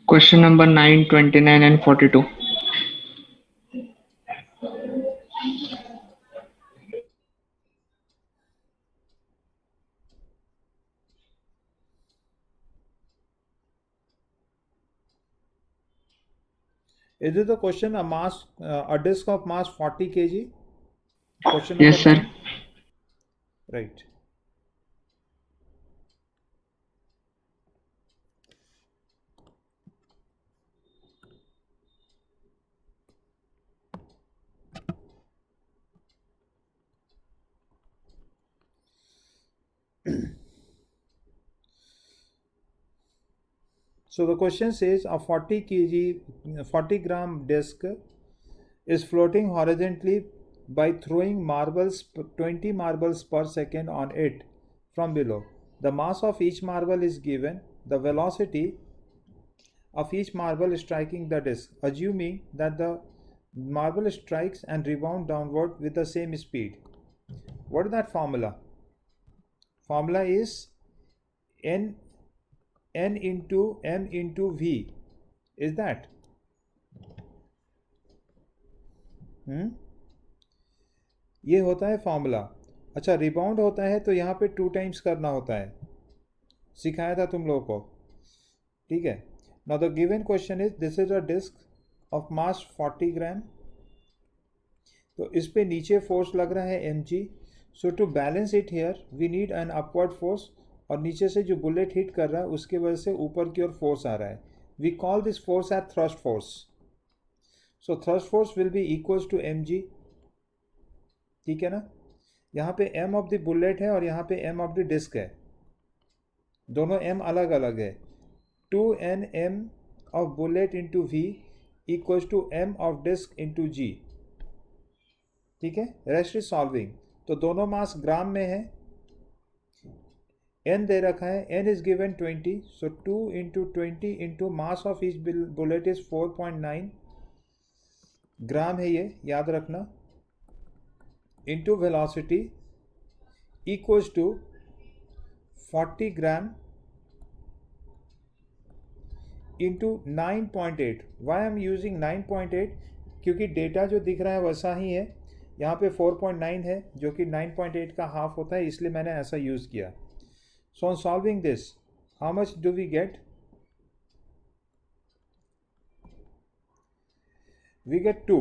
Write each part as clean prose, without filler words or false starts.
Question number 9, 29 and 42. Is it the question a disc of mass 40 kg? Question Yes, number sir. 9? Right. So the question says a 40 gram disc is floating horizontally by throwing 20 marbles per second on it from below. The mass of each marble is given, the velocity of each marble striking the disc, assuming that the marble strikes and rebound downward with the same speed. What is that formula? Formula is n into m into v. Is that? ये होता है formula. अच्छा, rebound होता है तो यहाँ पे 2 times करना होता है. सिखाया था तुम लोगों को. ठीक है. Now the given question is this is a disc of mass 40 gram. तो इस पे नीचे फोर्स लग रहा है mg. So to balance it here we need an upward force. और नीचे से जो बुलेट हिट कर रहा है उसके वजह से ऊपर की ओर फोर्स आ रहा है. We call this force at thrust force. So thrust force will be equals to mg. ठीक है ना. यहाँ पे m ऑफ द बुलेट है और यहाँ पे m ऑफ द डिस्क है. दोनों m अलग अलग है. 2nm of bullet into v equals to m of disc into g. ठीक है. Rest is solving. तो दोनों मास ग्राम में है. n दे रखा है. n is given 20. So 2 into 20 into mass of each bullet is 4.9 gram है, ये याद रखना. Into velocity equals to 40 gram into 9.8. Why I am using 9.8? क्योंकि डेटा जो दिख रहा है वैसा ही है. यहाँ पे 4.9 है जो कि 9.8 का हाफ होता है, इसलिए मैंने ऐसा यूज़ किया. So on solving this, how much do we get? We get 2.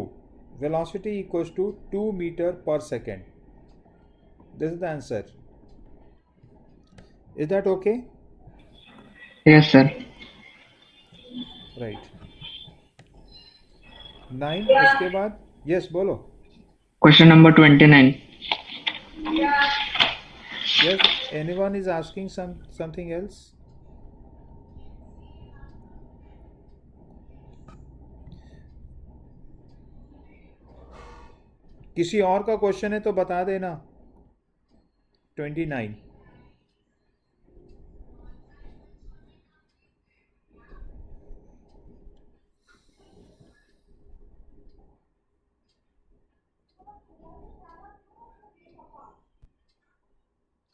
Velocity equals to 2 meter per second. This is the answer. Is that okay? Yes, sir. Right. 9. उसके बाद yes बोलो. Question number 29. Yes, anyone is asking something else? किसी और का question है तो बता देना. 29.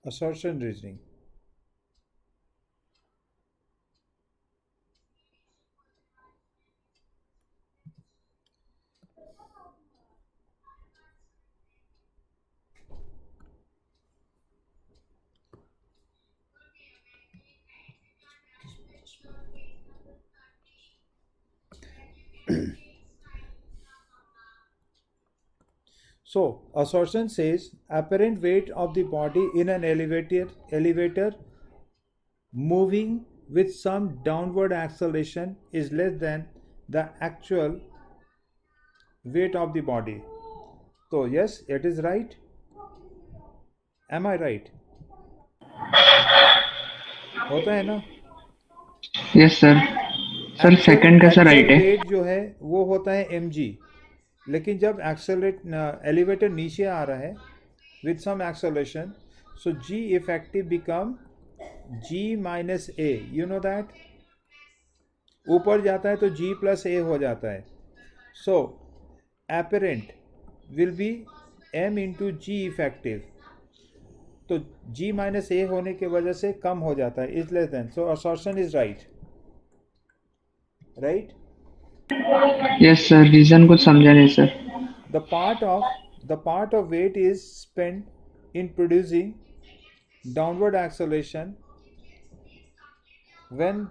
Assertion reasoning. So, assertion says apparent weight of the body in an elevator moving with some downward acceleration is less than the actual weight of the body. So, yes, it is right. Am I right? होता है ना. Yes, sir. Sir second कैसा right actual है? Wait जो है वो होता है mg. लेकिन जब एलिवेटर नीचे आ रहा है with some acceleration, so g effective become g minus a. You know that? ऊपर जाता है तो g plus a हो जाता है. So apparent will be m into g effective. तो g minus a होने की वजह से कम हो जाता है, is less than. So assertion is right. Right? Yes sir, reason कुछ समझा नहीं sir. The part of weight is spent in producing downward acceleration when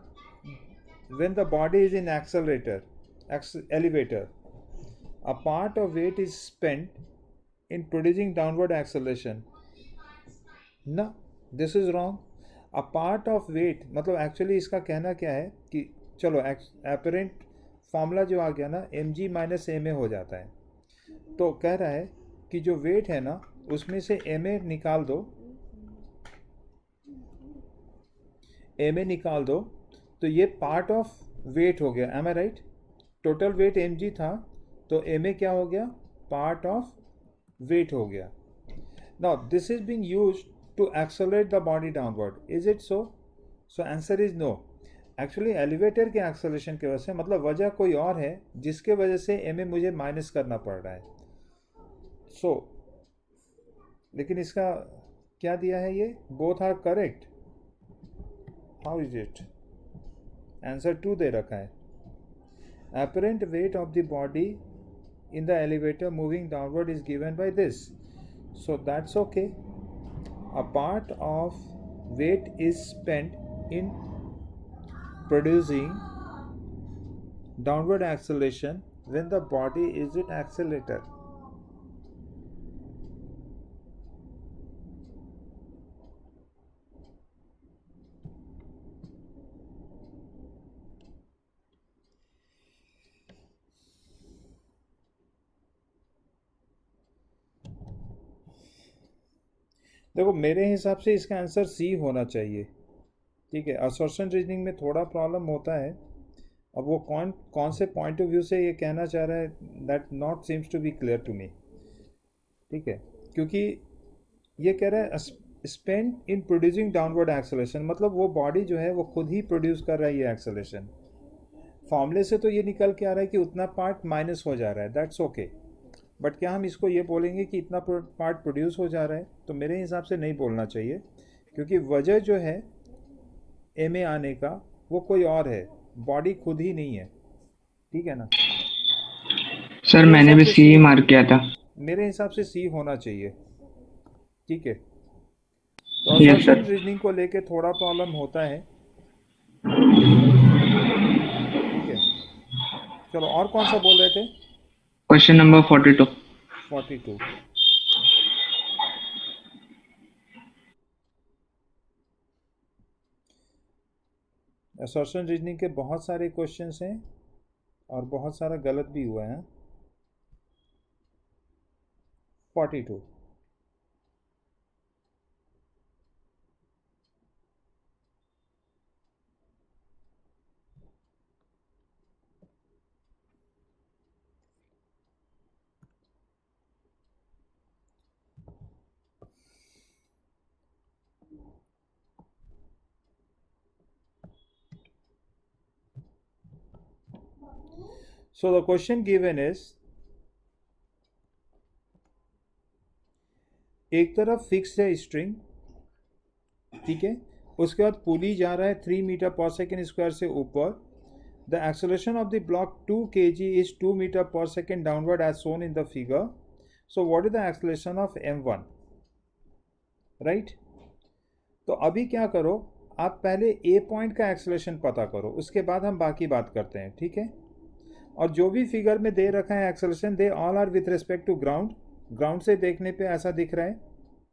the body is in elevator. A part of weight is spent in producing downward acceleration. No, this is wrong. A part of weight मतलब actually इसका कहना क्या है कि चलो apparent formula जो आ गया ना mg माइनस एम हो जाता है. तो कह रहा है कि जो वेट है ना उसमें से ma निकाल दो, तो ये पार्ट ऑफ वेट हो गया. M I right? Total weight mg था तो ma क्या हो गया? पार्ट ऑफ वेट हो गया. Now this is being used to accelerate the body downward. Is it so? So answer is no. Actually elevator के एक्सेलरेशन की वजह से मतलब वजह कोई और है जिसके वजह से एम मुझे माइनस करना पड़ रहा है. सो लेकिन इसका क्या दिया है ये? Both are correct. How is it? Answer 2 दे रखा है. apparent weight of the body in the elevator moving downward is given by this. So that's okay. A part of weight is spent in producing downward acceleration when the body is in accelerator. देखो मेरे हिसाब से इसका answer C होना चाहिए. ठीक है, assertion reasoning में थोड़ा प्रॉब्लम होता है. अब वो कौन से पॉइंट ऑफ व्यू से ये कहना चाह रहा है that not seems to be clear to me. ठीक है, क्योंकि ये कह रहा है spend in producing downward acceleration, मतलब वो बॉडी जो है वो खुद ही प्रोड्यूस कर रहा है ये एक्सेलरेशन. फॉर्मूले से तो ये निकल के आ रहा है कि उतना पार्ट माइनस हो जा रहा है. That's okay. बट क्या हम इसको ये बोलेंगे कि इतना पार्ट प्रोड्यूस हो जा रहा है? तो मेरे हिसाब से नहीं बोलना चाहिए, क्योंकि वजह जो है एम ए आने का वो कोई और है, बॉडी खुद ही नहीं है. ठीक है ना? सर मैंने भी सी मार्क किया था. मेरे हिसाब से सी होना चाहिए. ठीक है, तो Yes, असर्शन sir. रीजनिंग को लेके थोड़ा प्रॉब्लम होता है. ठीक है, चलो और कौन सा बोल रहे थे? Question number 42. 42. असर्शन रीजनिंग के बहुत सारे क्वेश्चंस हैं और बहुत सारा गलत भी हुआ है. 42. So the question given is, एक तरफ फिक्स है स्ट्रिंग, ठीक है, उसके बाद पुली जा रहा है 3 मीटर पर सेकेंड स्क्वायर से ऊपर. The acceleration of the block 2 kg is 2 metre पर second downward as shown in the figure. So what is the acceleration of m1? Right? तो अभी क्या करो, आप पहले ए पॉइंट का एक्सेलरेशन पता करो, उसके बाद हम बाकी बात करते हैं. ठीक है, और जो भी फिगर में दे रखा है acceleration, they all are with respect to ground. Ground से देखने पे ऐसा दिख रहा है.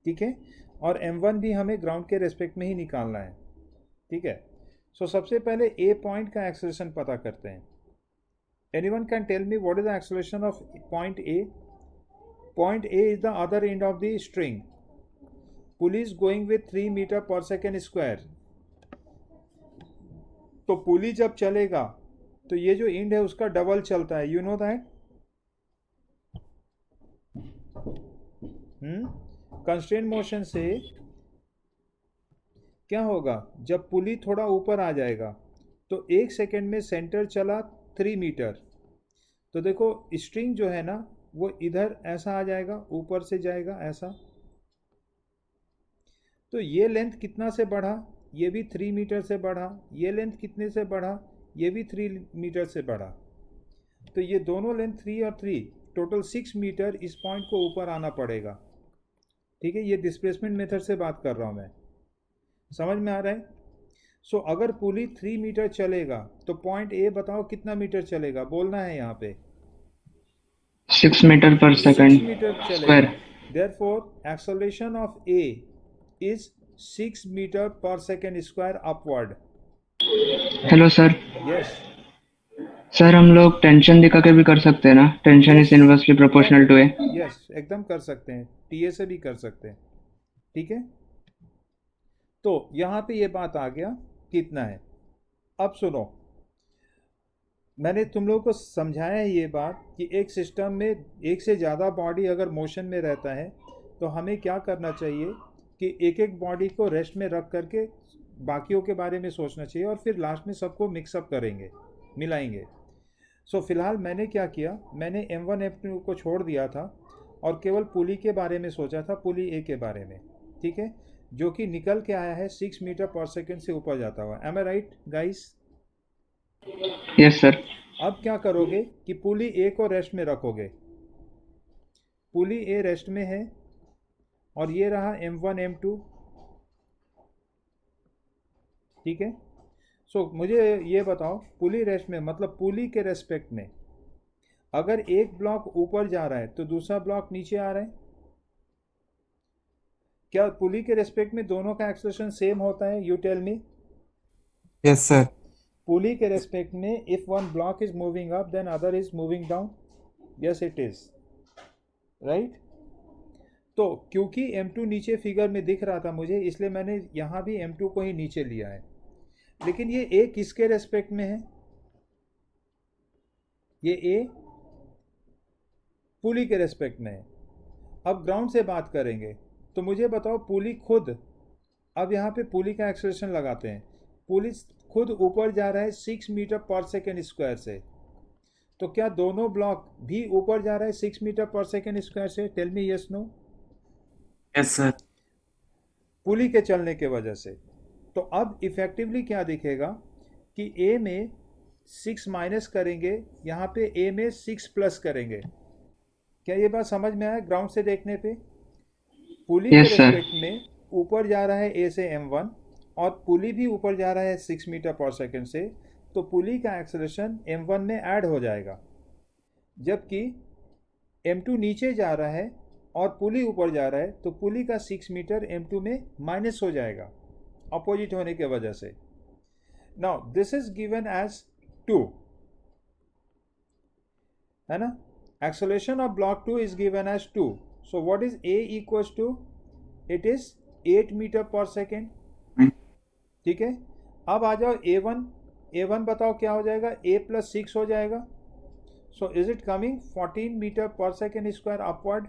ठीक है, और m1 भी हमें ग्राउंड के रेस्पेक्ट में ही निकालना है. ठीक है, सो सबसे पहले ए पॉइंट का एक्सेलरेशन पता करते हैं. Anyone can tell me what is the acceleration of point A? Point A is the other end of the string. Pulley is going with 3 metre पर सेकेंड स्क्वायर. तो पुली जब चलेगा तो ये जो एंड है उसका डबल चलता है. You know that. Constraint motion से क्या होगा, जब पुली थोड़ा ऊपर आ जाएगा तो 1 सेकेंड में सेंटर चला 3 मीटर. तो देखो स्ट्रिंग जो है ना वो इधर ऐसा आ जाएगा, ऊपर से जाएगा ऐसा. तो ये लेंथ कितना से बढ़ा? ये भी 3 मीटर से बढ़ा. ये लेंथ कितने से बढ़ा? ये भी 3 मीटर से बढ़ा, तो ये दोनों लेंथ 3 और 3 टोटल 6 मीटर इस पॉइंट को ऊपर आना पड़ेगा। ठीक है, ये डिस्प्लेसमेंट मेथड से बात कर रहा हूँ मैं, समझ में आ रहा है? सो अगर पुली 3 मीटर चलेगा तो पॉइंट ए बताओ कितना मीटर चलेगा, बोलना है यहाँ पे। 6 मीटर पर 6 सेकंड मीटर चलेगा। Square. Therefore acceleration of a is 6 metre per second square upward. Hello sir, yes, sir हम लोग टेंशन दिखा के भी कर सकते हैं ना? Tension is inversely proportional to A. Yes, एकदम कर सकते हैं, टीए से भी कर सकते हैं। ठीक है, तो यहाँ पे ये बात आ गया कितना है। अब सुनो, मैंने तुम लोगों को समझाया है ये बात कि एक सिस्टम में एक से ज़्यादा बॉडी अगर मोशन में रहता है तो हमें क्या करना चाहिए कि एक एक बॉडी को रेस्ट में रख करके बाकियों के बारे में सोचना चाहिए और फिर लास्ट में सबको मिक्सअप करेंगे, मिलाएंगे। सो फिलहाल मैंने क्या किया, मैंने M1 M2 को छोड़ दिया था और केवल पुली के बारे में सोचा था, पुली ए के बारे में। ठीक है, जो कि निकल के आया है 6 मीटर पर सेकेंड से ऊपर जाता हुआ। M I right guys? Yes sir. अब क्या करोगे कि पुली ए को रेस्ट में रखोगे। पुली ए रेस्ट में है और ये रहा M1 M2। ठीक है, सो मुझे ये बताओ, पुली रेस्ट में मतलब पुली के रेस्पेक्ट में अगर एक ब्लॉक ऊपर जा रहा है तो दूसरा ब्लॉक नीचे आ रहा है, क्या पुली के रेस्पेक्ट में दोनों का एक्सेलरेशन सेम होता है? You tell me. Yes, sir. Pulley के रेस्पेक्ट में if one block is moving up then other is moving down. Yes it is, right? तो क्योंकि M2 नीचे फिगर में दिख रहा था मुझे, इसलिए मैंने यहाँ भी M2 को ही नीचे लिया है। लेकिन ये A किसके रेस्पेक्ट में है? ये A पुली के रेस्पेक्ट में है। अब ग्राउंड से बात करेंगे तो मुझे बताओ, पुली खुद, अब यहाँ पे पुली का एक्सेलरेशन लगाते हैं, पुली खुद ऊपर जा रहा है 6 मीटर पर सेकेंड स्क्वायर से, तो क्या दोनों ब्लॉक भी ऊपर जा रहा है 6 मीटर पर सेकेंड स्क्वायर से? Tell me yes no. Yes, sir. Pulley के चलने के वजह से। तो अब इफेक्टिवली क्या दिखेगा कि ए में 6 माइनस करेंगे, यहाँ पे ए में 6 प्लस करेंगे। क्या ये बात समझ में आया ग्राउंड से देखने पे? पुली के Yes, sir. रेस्पेक्ट में ऊपर जा रहा है ए से M1 और पुली भी ऊपर जा रहा है 6 मीटर पर सेकेंड से, तो पुली का एक्सेलरेशन M1 में ऐड हो जाएगा, जबकि M2 नीचे जा रहा है और पुली ऊपर जा रहा है तो पुली का 6 मीटर M2 में माइनस हो जाएगा अपोजिट होने के वजह से। Now this is given as 2, है ना? Acceleration of block 2 is given as 2। So what is A equals to? It is 8 metre पर सेकेंड। ठीक है, अब आ जाओ A1। A1 बताओ क्या हो जाएगा? A प्लस 6 हो जाएगा। So is it coming 14 metre पर second square upward?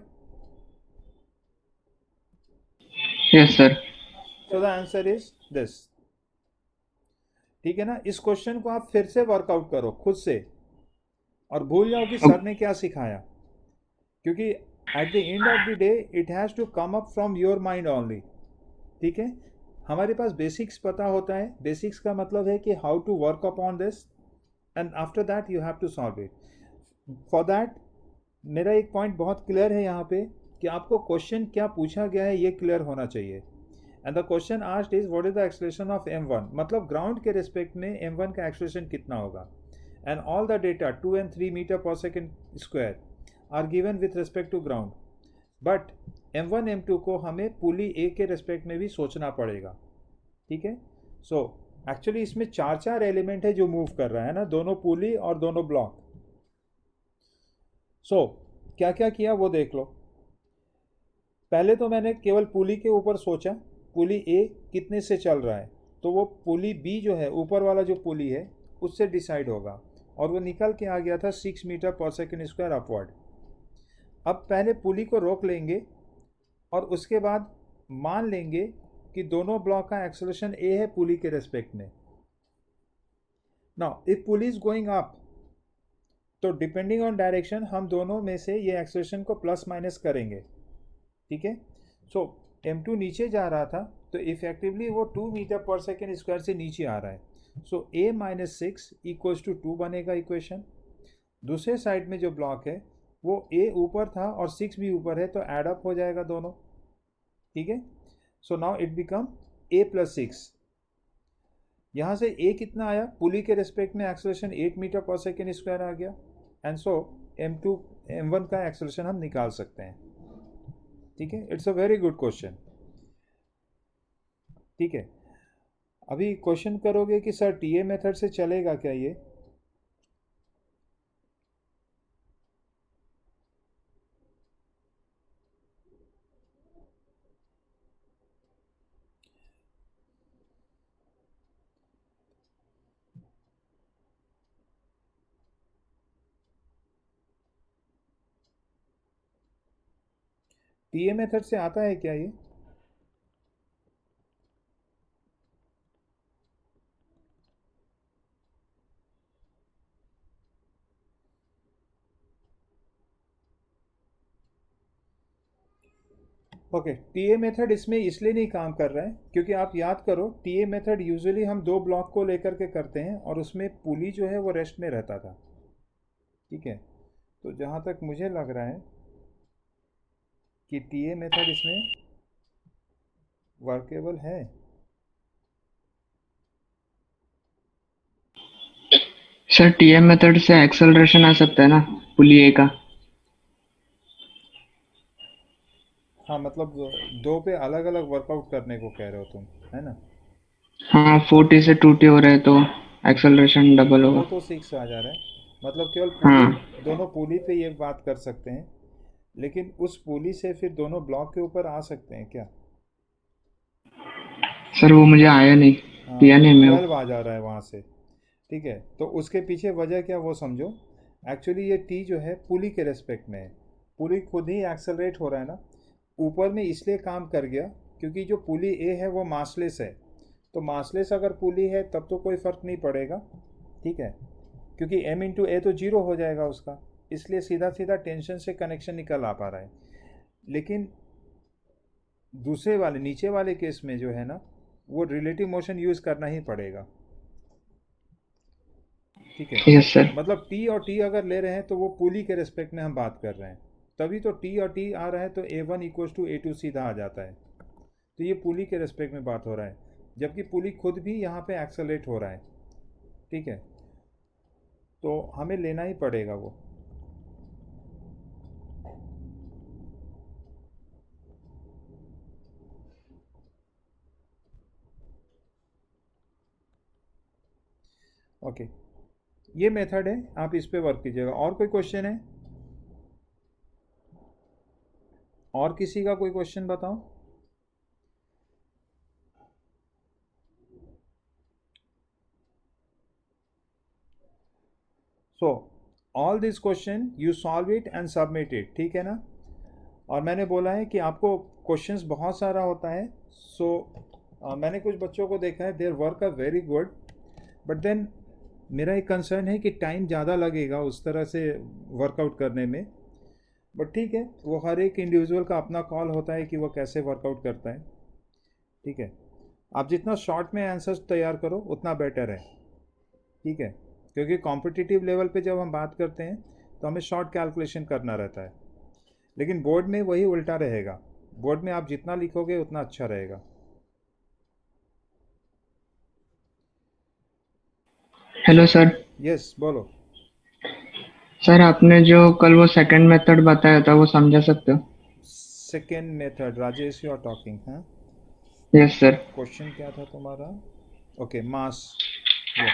Yes sir. So the answer is this. ठीक है ना? इस क्वेश्चन को आप फिर से वर्कआउट करो खुद से और भूल जाओ कि सर ने क्या सिखाया, क्योंकि at the end of the day it has to come up from your mind only. ठीक है, हमारे पास बेसिक्स पता होता है। बेसिक्स का मतलब है कि how to work upon this and after that you have to solve it. For that मेरा एक पॉइंट बहुत क्लियर है यहाँ पे कि आपको क्वेश्चन क्या पूछा गया है ये क्लियर होना चाहिए। And the question asked is what is the acceleration of M1, मतलब ग्राउंड के रिस्पेक्ट में M1 का एक्सेलरेशन कितना होगा। And all the data 2 and 3 metre पर second square are given with respect to ground, but M1 M2 को हमें पुली ए के रिस्पेक्ट में भी सोचना पड़ेगा। ठीक है, सो एक्चुअली इसमें 4 एलिमेंट है जो मूव कर रहा है ना, दोनों पुली और दोनों ब्लॉक। सो क्या क्या किया वो देख लो। पहले तो मैंने केवल पुली के ऊपर सोचा, पुली ए कितने से चल रहा है, तो वो पुली बी जो है, ऊपर वाला जो पुली है उससे डिसाइड होगा, और वो निकल के आ गया था 6 मीटर पर सेकेंड स्क्वायर अपवर्ड। अब पहले पुली को रोक लेंगे और उसके बाद मान लेंगे कि दोनों ब्लॉक का एक्सेलरेशन ए है पुली के रेस्पेक्ट में। Now if pulley is going up, तो डिपेंडिंग ऑन डायरेक्शन हम दोनों में से ये एक्सेलरेशन को प्लस माइनस करेंगे। ठीक है, सो M2 नीचे जा रहा था तो इफेक्टिवली वो 2 मीटर पर सेकेंड स्क्वायर से नीचे आ रहा है, सो ए माइनस 6 इक्वल्स टू 2 बनेगा इक्वेशन। दूसरे साइड में जो ब्लॉक है वो ए ऊपर था और 6 भी ऊपर है, तो एड अप हो जाएगा दोनों, ठीक है। So now it become a plus 6। यहाँ से ए कितना आया, पुली के रिस्पेक्ट में एक्सेलरेशन 8 मीटर पर सेकेंड स्क्वायर आ गया, एंड सो m2 m1 का एक्सेलरेशन हम निकाल सकते हैं, ठीक है। It's a very good question, ठीक है। अभी क्वेश्चन करोगे कि सर टीए मेथड से चलेगा क्या ये? टीए मेथड से आता है क्या ये? ओके, टीए मेथड इसमें इसलिए नहीं काम कर रहा है क्योंकि आप याद करो, टीए मेथड यूजुअली हम दो ब्लॉक को लेकर के करते हैं और उसमें पुली जो है वो रेस्ट में रहता था, ठीक है। तो जहाँ तक मुझे लग रहा है कि टीए मेथड इसमें वर्केबल है। सर टीएम मेथड से एक्सेलरेशन आ सकता है ना पुली ए का। हाँ, मतलब दो पे अलग अलग वर्कआउट करने को कह रहे हो तुम, है ना? हाँ 4T से 2T हो रहा है तो एक्सेलरेशन डबल वो होगा। तो 6 आ जा रहा है, मतलब केवल पुली, हाँ दोनों पुली पे ये बात कर सकते हैं, लेकिन उस पुली से फिर दोनों ब्लॉक के ऊपर आ सकते हैं क्या? सर वो मुझे आया नहीं, हाँ, किया तो नहीं मैं वो। 12 आ जा रहा है वहाँ से, ठीक है। तो उसके पीछे वजह क्या वो समझो। एक्चुअली ये टी जो है पुली के रेस्पेक्ट में है, पुली खुद ही एक्सेलरेट हो रहा है ना, ऊपर में इसलिए काम कर गया क्योंकि जो पुली ए है वो मासलेस है। तो मासलेस अगर पुली है तब तो कोई फ़र्क नहीं पड़ेगा, ठीक है, क्योंकि m इंटू ए तो जीरो हो जाएगा उसका, इसलिए सीधा सीधा टेंशन से कनेक्शन निकल आ पा रहा है। लेकिन दूसरे वाले नीचे वाले केस में जो है ना, वो रिलेटिव मोशन यूज़ करना ही पड़ेगा, ठीक है। Yes sir. मतलब टी और टी अगर ले रहे हैं तो वो पुली के रिस्पेक्ट में हम बात कर रहे हैं, तभी तो टी और टी आ रहा है, तो a one equals to a two सीधा आ जाता है। तो ये पुली के रिस्पेक्ट में बात हो रहा है, जबकि पुली खुद भी यहाँ पे एक्सेलरेट हो रहा है, ठीक है। तो हमें लेना ही पड़ेगा वो। ओके, ये मेथड है, आप इस पे वर्क कीजिएगा। और कोई क्वेश्चन है? और किसी का कोई क्वेश्चन बताओ। So all this question you solve it and submit it, ठीक है ना? और मैंने बोला है कि आपको क्वेश्चंस बहुत सारा होता है, सो मैंने कुछ बच्चों को देखा है, their work are very good, but then मेरा एक कंसर्न है कि टाइम ज़्यादा लगेगा उस तरह से वर्कआउट करने में। बट ठीक है, वो हर एक इंडिविजुअल का अपना कॉल होता है कि वो कैसे वर्कआउट करता है, ठीक है। आप जितना शॉर्ट में आंसर्स तैयार करो उतना बेटर है, ठीक है, क्योंकि कॉम्पिटिटिव लेवल पे जब हम बात करते हैं तो हमें शॉर्ट कैलकुलेशन करना रहता है, लेकिन बोर्ड में वही उल्टा रहेगा, बोर्ड में आप जितना लिखोगे उतना अच्छा रहेगा। Hello sir. यस, बोलो। सर आपने जो कल वो सेकंड मेथड बताया था वो समझा सकते हो? Second method, Rajesh you are talking, हाँ? Yes sir. क्वेश्चन क्या था तुम्हारा? Okay, mass. ये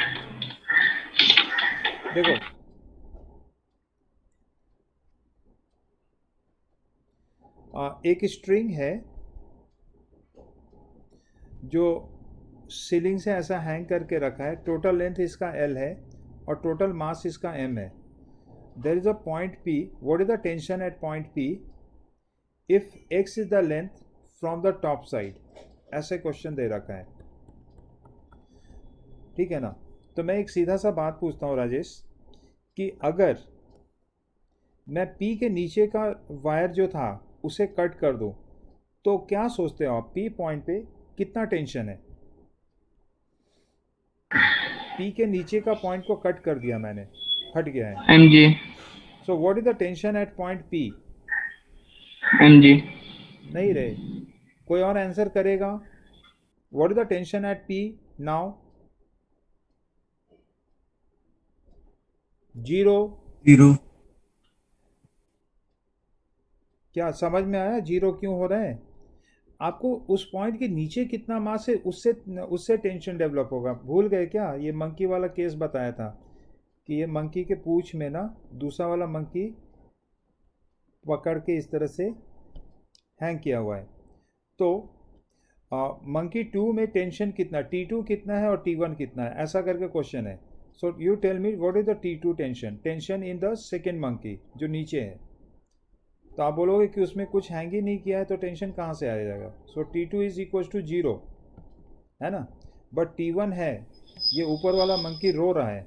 देखो, एक स्ट्रिंग है जो सीलिंग से ऐसा हैंग करके रखा है, टोटल लेंथ इसका L है और टोटल मास इसका M है। There is a point P, what is the tension at point P if x is the length from the top side, ऐसे क्वेश्चन दे रखा है, ठीक है ना? तो मैं एक सीधा सा बात पूछता हूँ राजेश, कि अगर मैं P के नीचे का वायर जो था उसे कट कर दूँ तो क्या सोचते हो आप, P पॉइंट पे कितना टेंशन है? P के नीचे का पॉइंट को कट कर दिया मैंने, हट गया है. mg So what is the tension at point P? mg नहीं रहे. कोई और आंसर करेगा? What is the tension at P now? 0. 0. क्या समझ में आया 0 क्यों हो रहा है? आपको उस पॉइंट के नीचे कितना मास है उससे टेंशन डेवलप होगा. भूल गए क्या? ये मंकी वाला केस बताया था कि ये मंकी के पूंछ में ना दूसरा वाला मंकी पकड़ के इस तरह से हैंग किया हुआ है. तो मंकी 2 में टेंशन कितना, T2 कितना है और T1 कितना है, ऐसा करके क्वेश्चन है. So you tell me what is the T2 tension in the second monkey जो नीचे है. तो आप बोलोगे कि उसमें कुछ हैंग ही नहीं किया है तो टेंशन कहाँ से आ जाएगा. सो T2 इज इक्वल टू 0 है ना. बट T1 है, ये ऊपर वाला मंकी रो रहा है.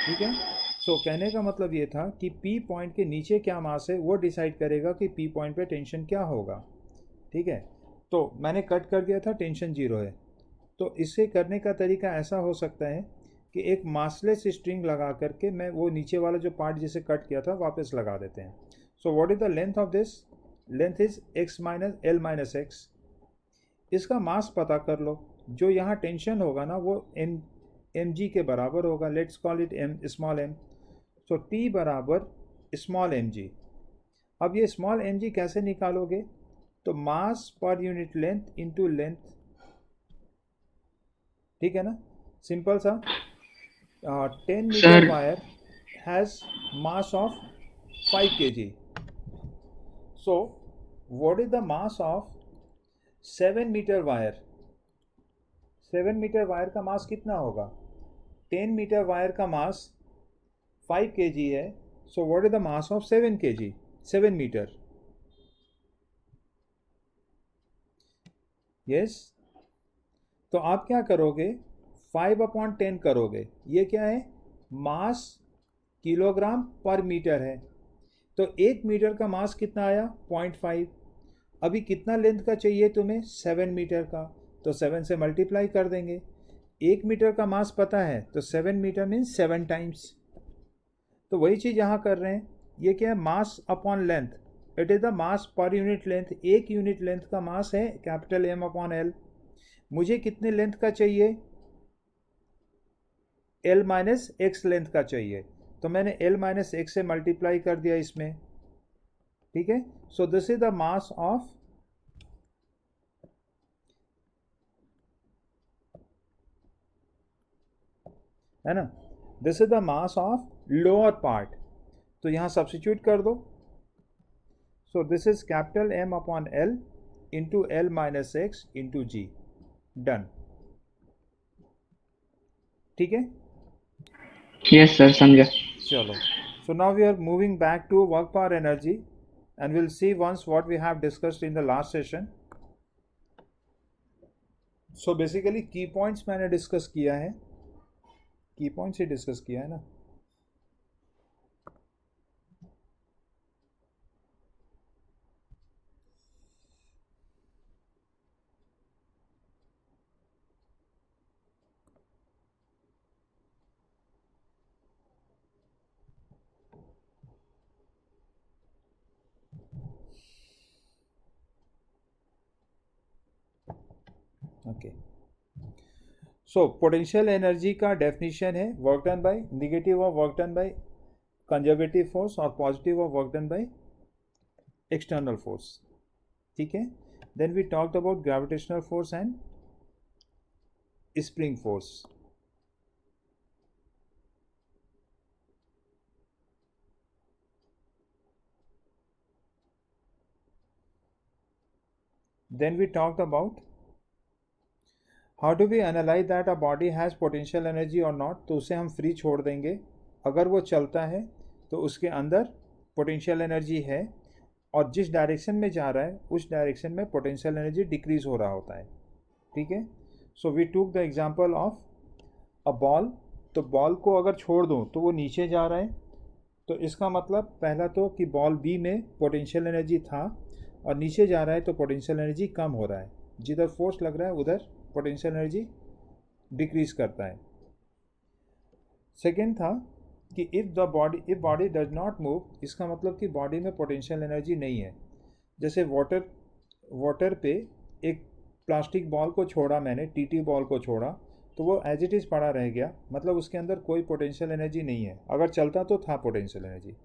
ठीक है. सो कहने का मतलब ये था कि P पॉइंट के नीचे क्या मास है वो डिसाइड करेगा कि P पॉइंट पे टेंशन क्या होगा. ठीक है. तो मैंने कट कर दिया था, टेंशन 0 है. तो इसे करने का तरीका ऐसा हो सकता है कि एक मासलेस स्ट्रिंग लगा करके मैं वो नीचे वाला जो पार्ट जिसे कट किया था वापस लगा देते हैं. सो what is the length of this? Length is x minus L minus x. इसका मास पता कर लो. जो यहाँ टेंशन होगा ना वो एम जी के बराबर होगा. Let's call it M, small M. So T बराबर स्मॉल एम जी. अब ये स्मॉल एम जी कैसे निकालोगे? तो मास per unit length into length. ठीक है ना, सिंपल सा. 10 meter Sir. wire has mass of 5 kg. So what is the mass of 7 meter wire? 7 meter wire का मास कितना होगा? 10 meter wire का मास 5 kg है. So what is the mass of 7 kg? 7 meter. Yes. तो आप क्या करोगे? 5/10 करोगे. ये क्या है? मास किलोग्राम पर मीटर है. तो 1 मीटर का मास कितना आया? 0.5. अभी कितना लेंथ का चाहिए तुम्हें? 7 मीटर का. तो 7 से मल्टीप्लाई कर देंगे. 1 मीटर का मास पता है तो 7 मीटर मीन्स 7 टाइम्स. तो वही चीज़ यहाँ कर रहे हैं. ये क्या है? Mass upon length. It is the mass per unit length. एक यूनिट लेंथ का मास है कैपिटल एम अपॉन एल. मुझे कितने लेंथ का चाहिए? एल माइनस एक्स लेंथ का चाहिए. तो मैंने एल माइनस एक्स से मल्टीप्लाई कर दिया इसमें. ठीक है. So this is the mass of है ना. This is the mass of lower part. तो यहाँ सब्स्टिट्यूट कर दो. So this is capital M upon L into L minus x into g. Done. ठीक है. Yes sir, समझा. चलो. So now we are moving back to work power energy and we'll see once what we have discussed in the last session. So basically key points मैंने discuss किया है. Key points ही discuss किया है ना. Okay. So potential energy का definition है work done by, negative of work done by conservative force और positive of work done by external force. ठीक है. Then we talked about gravitational force and spring force. Then we talked about how do we analyze that a body has potential energy or not. तो उसे हम free छोड़ देंगे. अगर वो चलता है तो उसके अंदर पोटेंशियल एनर्जी है और जिस डायरेक्शन में जा रहा है उस डायरेक्शन में पोटेंशियल एनर्जी डिक्रीज हो रहा होता है. ठीक है. So we took the example of a ball. तो बॉल को अगर छोड़ दूँ तो वो नीचे जा रहा है. तो इसका मतलब पहला तो कि बॉल बी में पोटेंशियल एनर्जी था और नीचे जा रहा है तो पोटेंशियल एनर्जी कम हो रहा है. जिधर फोर्स लग रहा है उधर पोटेंशियल एनर्जी डिक्रीज करता है। सेकेंड था कि if body does not move, इसका मतलब कि बॉडी में पोटेंशियल एनर्जी नहीं है। जैसे वाटर पे एक प्लास्टिक बॉल को छोड़ा मैंने, टीटी बॉल को छोड़ा, तो वो एज इट इज़ पड़ा रह गया, मतलब उसके अंदर कोई पोटेंशियल एनर्जी नहीं है। अगर चलता तो था potential energy.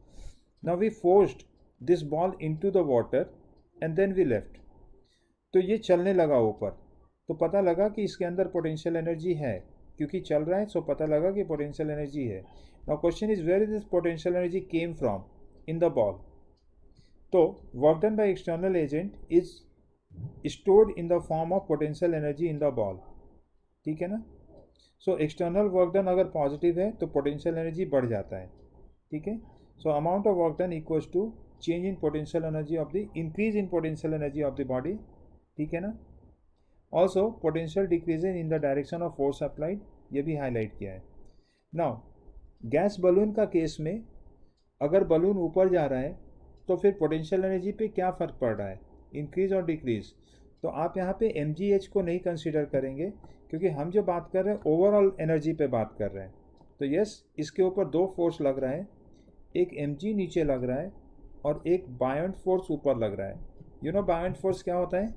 Now we forced this ball into the water and then we left, तो ये चलने लगा ऊपर, तो पता लगा कि इसके अंदर पोटेंशियल एनर्जी है, क्योंकि चल रहा है सो पता लगा कि पोटेंशियल एनर्जी है। Now question is where is this potential energy came from in the ball. तो work done by external agent is stored in the form of potential energy in the ball, ठीक है ना। So external work done अगर positive है तो potential energy बढ़ जाता है, ठीक है। So amount of work done equals to change in potential energy of the increase in potential energy of the body, ठीक है ना। Also potential decreases in the direction of force applied, ये भी हाईलाइट किया है। नाउ गैस बलून का case में अगर बलून ऊपर जा रहा है तो फिर पोटेंशियल एनर्जी पे क्या फ़र्क पड़ रहा है, इंक्रीज और डिक्रीज। तो आप यहाँ पे mgh को नहीं कंसीडर करेंगे, क्योंकि हम जो बात कर रहे हैं ओवरऑल एनर्जी पे बात कर रहे हैं। तो यस, इसके ऊपर दो फोर्स लग रहा है, एक mg नीचे लग रहा है और एक बायोंट फोर्स ऊपर लग रहा है। यू नो बायोंट फोर्स क्या होता है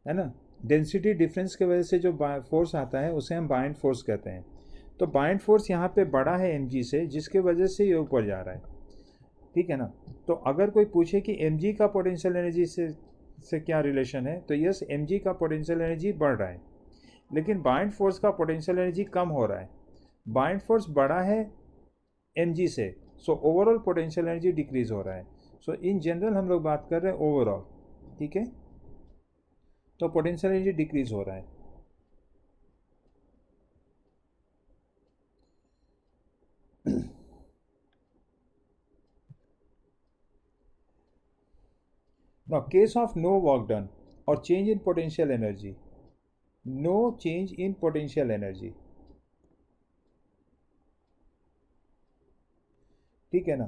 ना, डेंसिटी डिफरेंस की वजह से जो फोर्स आता है उसे हम बायोंट फोर्स कहते हैं। तो बायोंट फोर्स यहाँ पे बड़ा है mg से, जिसके वजह से ये ऊपर जा रहा है, ठीक है ना। तो अगर कोई पूछे कि mg का पोटेंशियल एनर्जी से क्या रिलेशन है, तो यस, mg का पोटेंशियल एनर्जी बढ़ रहा है, लेकिन बायोंट फोर्स का पोटेंशियल एनर्जी कम हो रहा है। बायोंट फोर्स बड़ा है mg से, so overall potential energy decrease हो रहा है। सो इन जनरल हम लोग बात कर रहे हैं ओवरऑल, ठीक है। तो पोटेंशियल एनर्जी डिक्रीज हो रहा है। Now, case of no work done or change in potential energy, no change in potential energy, ठीक है ना।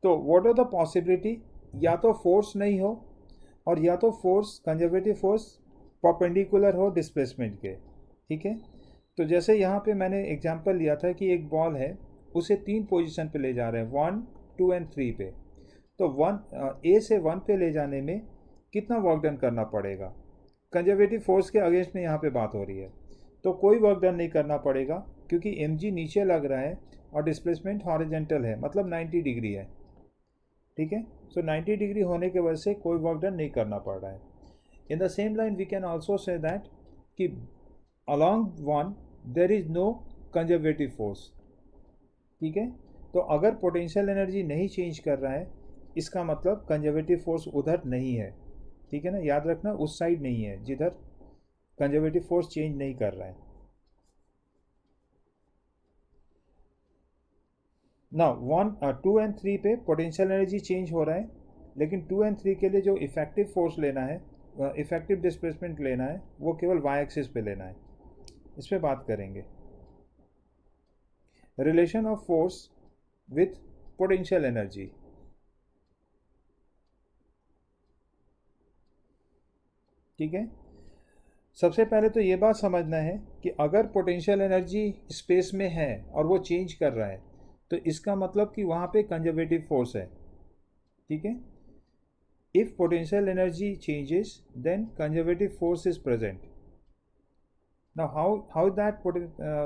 तो व्हाट आर द पॉसिबिलिटी, या तो फोर्स नहीं हो और या तो फोर्स कंजर्वेटिव फोर्स परपेंडिकुलर हो डिस्प्लेसमेंट के, ठीक है। तो जैसे यहाँ पे मैंने एग्जांपल लिया था कि एक बॉल है, उसे 3 पोजीशन पे ले जा रहे हैं, 1, 2 एंड 3 पे। तो A से 1 पे ले जाने में कितना वर्क डन करना पड़ेगा, कंजर्वेटिव फोर्स के अगेंस्ट में यहाँ पे बात हो रही है, तो कोई वर्क डन नहीं करना पड़ेगा, क्योंकि mg नीचे लग रहा है और डिस्प्लेसमेंट हॉरिजेंटल है, मतलब 90 डिग्री है, ठीक है। सो 90 डिग्री होने की वजह से कोई वर्क डन नहीं करना पड़ रहा है। In the same line we can also say that कि along 1 there is no conservative force, ठीक है। तो अगर पोटेंशियल एनर्जी नहीं चेंज कर रहा है, इसका मतलब कंजर्वेटिव फोर्स उधर नहीं है, ठीक है ना। याद रखना, उस साइड नहीं है जिधर कंजर्वेटिव फोर्स चेंज नहीं कर रहा है। नाउ 1, 2 एंड 3 पे पोटेंशियल एनर्जी चेंज हो रहा है, लेकिन 2 एंड 3 के लिए जो इफेक्टिव फोर्स लेना है, इफेक्टिव डिस्प्लेसमेंट लेना है, वो केवल y एक्सिस पे लेना है। इस पर बात करेंगे, relation of force with potential energy. ठीक है, सबसे पहले तो ये बात समझना है कि अगर पोटेंशियल एनर्जी स्पेस में है और वो चेंज कर रहा है, तो इसका मतलब कि वहाँ पे कंजर्वेटिव फोर्स है, ठीक है। If potential energy changes then conservative force is present. Now how that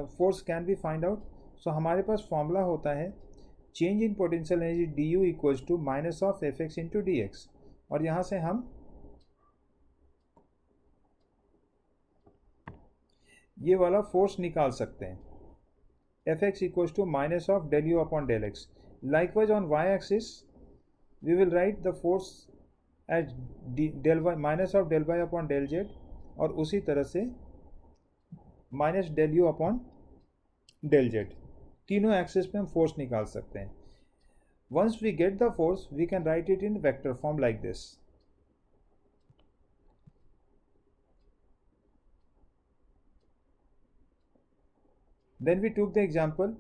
force can be find out. So हमारे पास फॉर्मूला होता है change in potential energy d u equals to minus of F x into D x, और यहाँ से हम ये वाला फोर्स निकाल सकते हैं, F x equals to minus of del you upon del x. Likewise on y axis we will write the force as del y minus of del y upon del z, और उसी तरह से minus del you upon del z. तीनों axis पे हम force निकाल सकते हैं। Once we get the force we can write it in vector form like this. Then we took the example.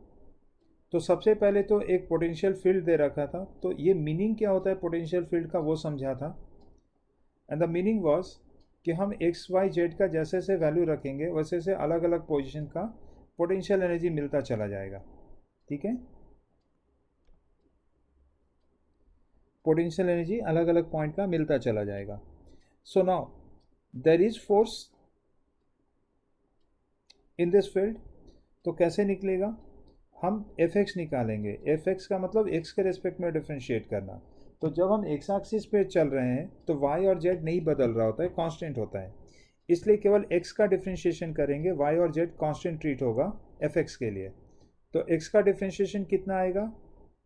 तो सबसे पहले तो एक पोटेंशियल फील्ड दे रखा था, तो ये मीनिंग क्या होता है पोटेंशियल फील्ड का वो समझा था। एंड द मीनिंग वाज कि हम एक्स वाई जेड का जैसे जैसे वैल्यू रखेंगे वैसे से अलग अलग पोजीशन का पोटेंशियल एनर्जी मिलता चला जाएगा, ठीक है। पोटेंशियल एनर्जी अलग अलग पॉइंट का मिलता चला जाएगा। So now there is force in this field, तो कैसे निकलेगा, हम एफ एक्स निकालेंगे। एफ एक्स का मतलब एक्स के रेस्पेक्ट में डिफ्रेंशिएट करना। तो जब हम एक्स एक्सिस पे चल रहे हैं तो वाई और जेड नहीं बदल रहा होता है, कांस्टेंट होता है, इसलिए केवल एक्स का डिफ्रेंशिएशन करेंगे, वाई और जेड कांस्टेंट ट्रीट होगा एफ एक्स के लिए। तो एक्स का डिफ्रेंशिएशन कितना आएगा,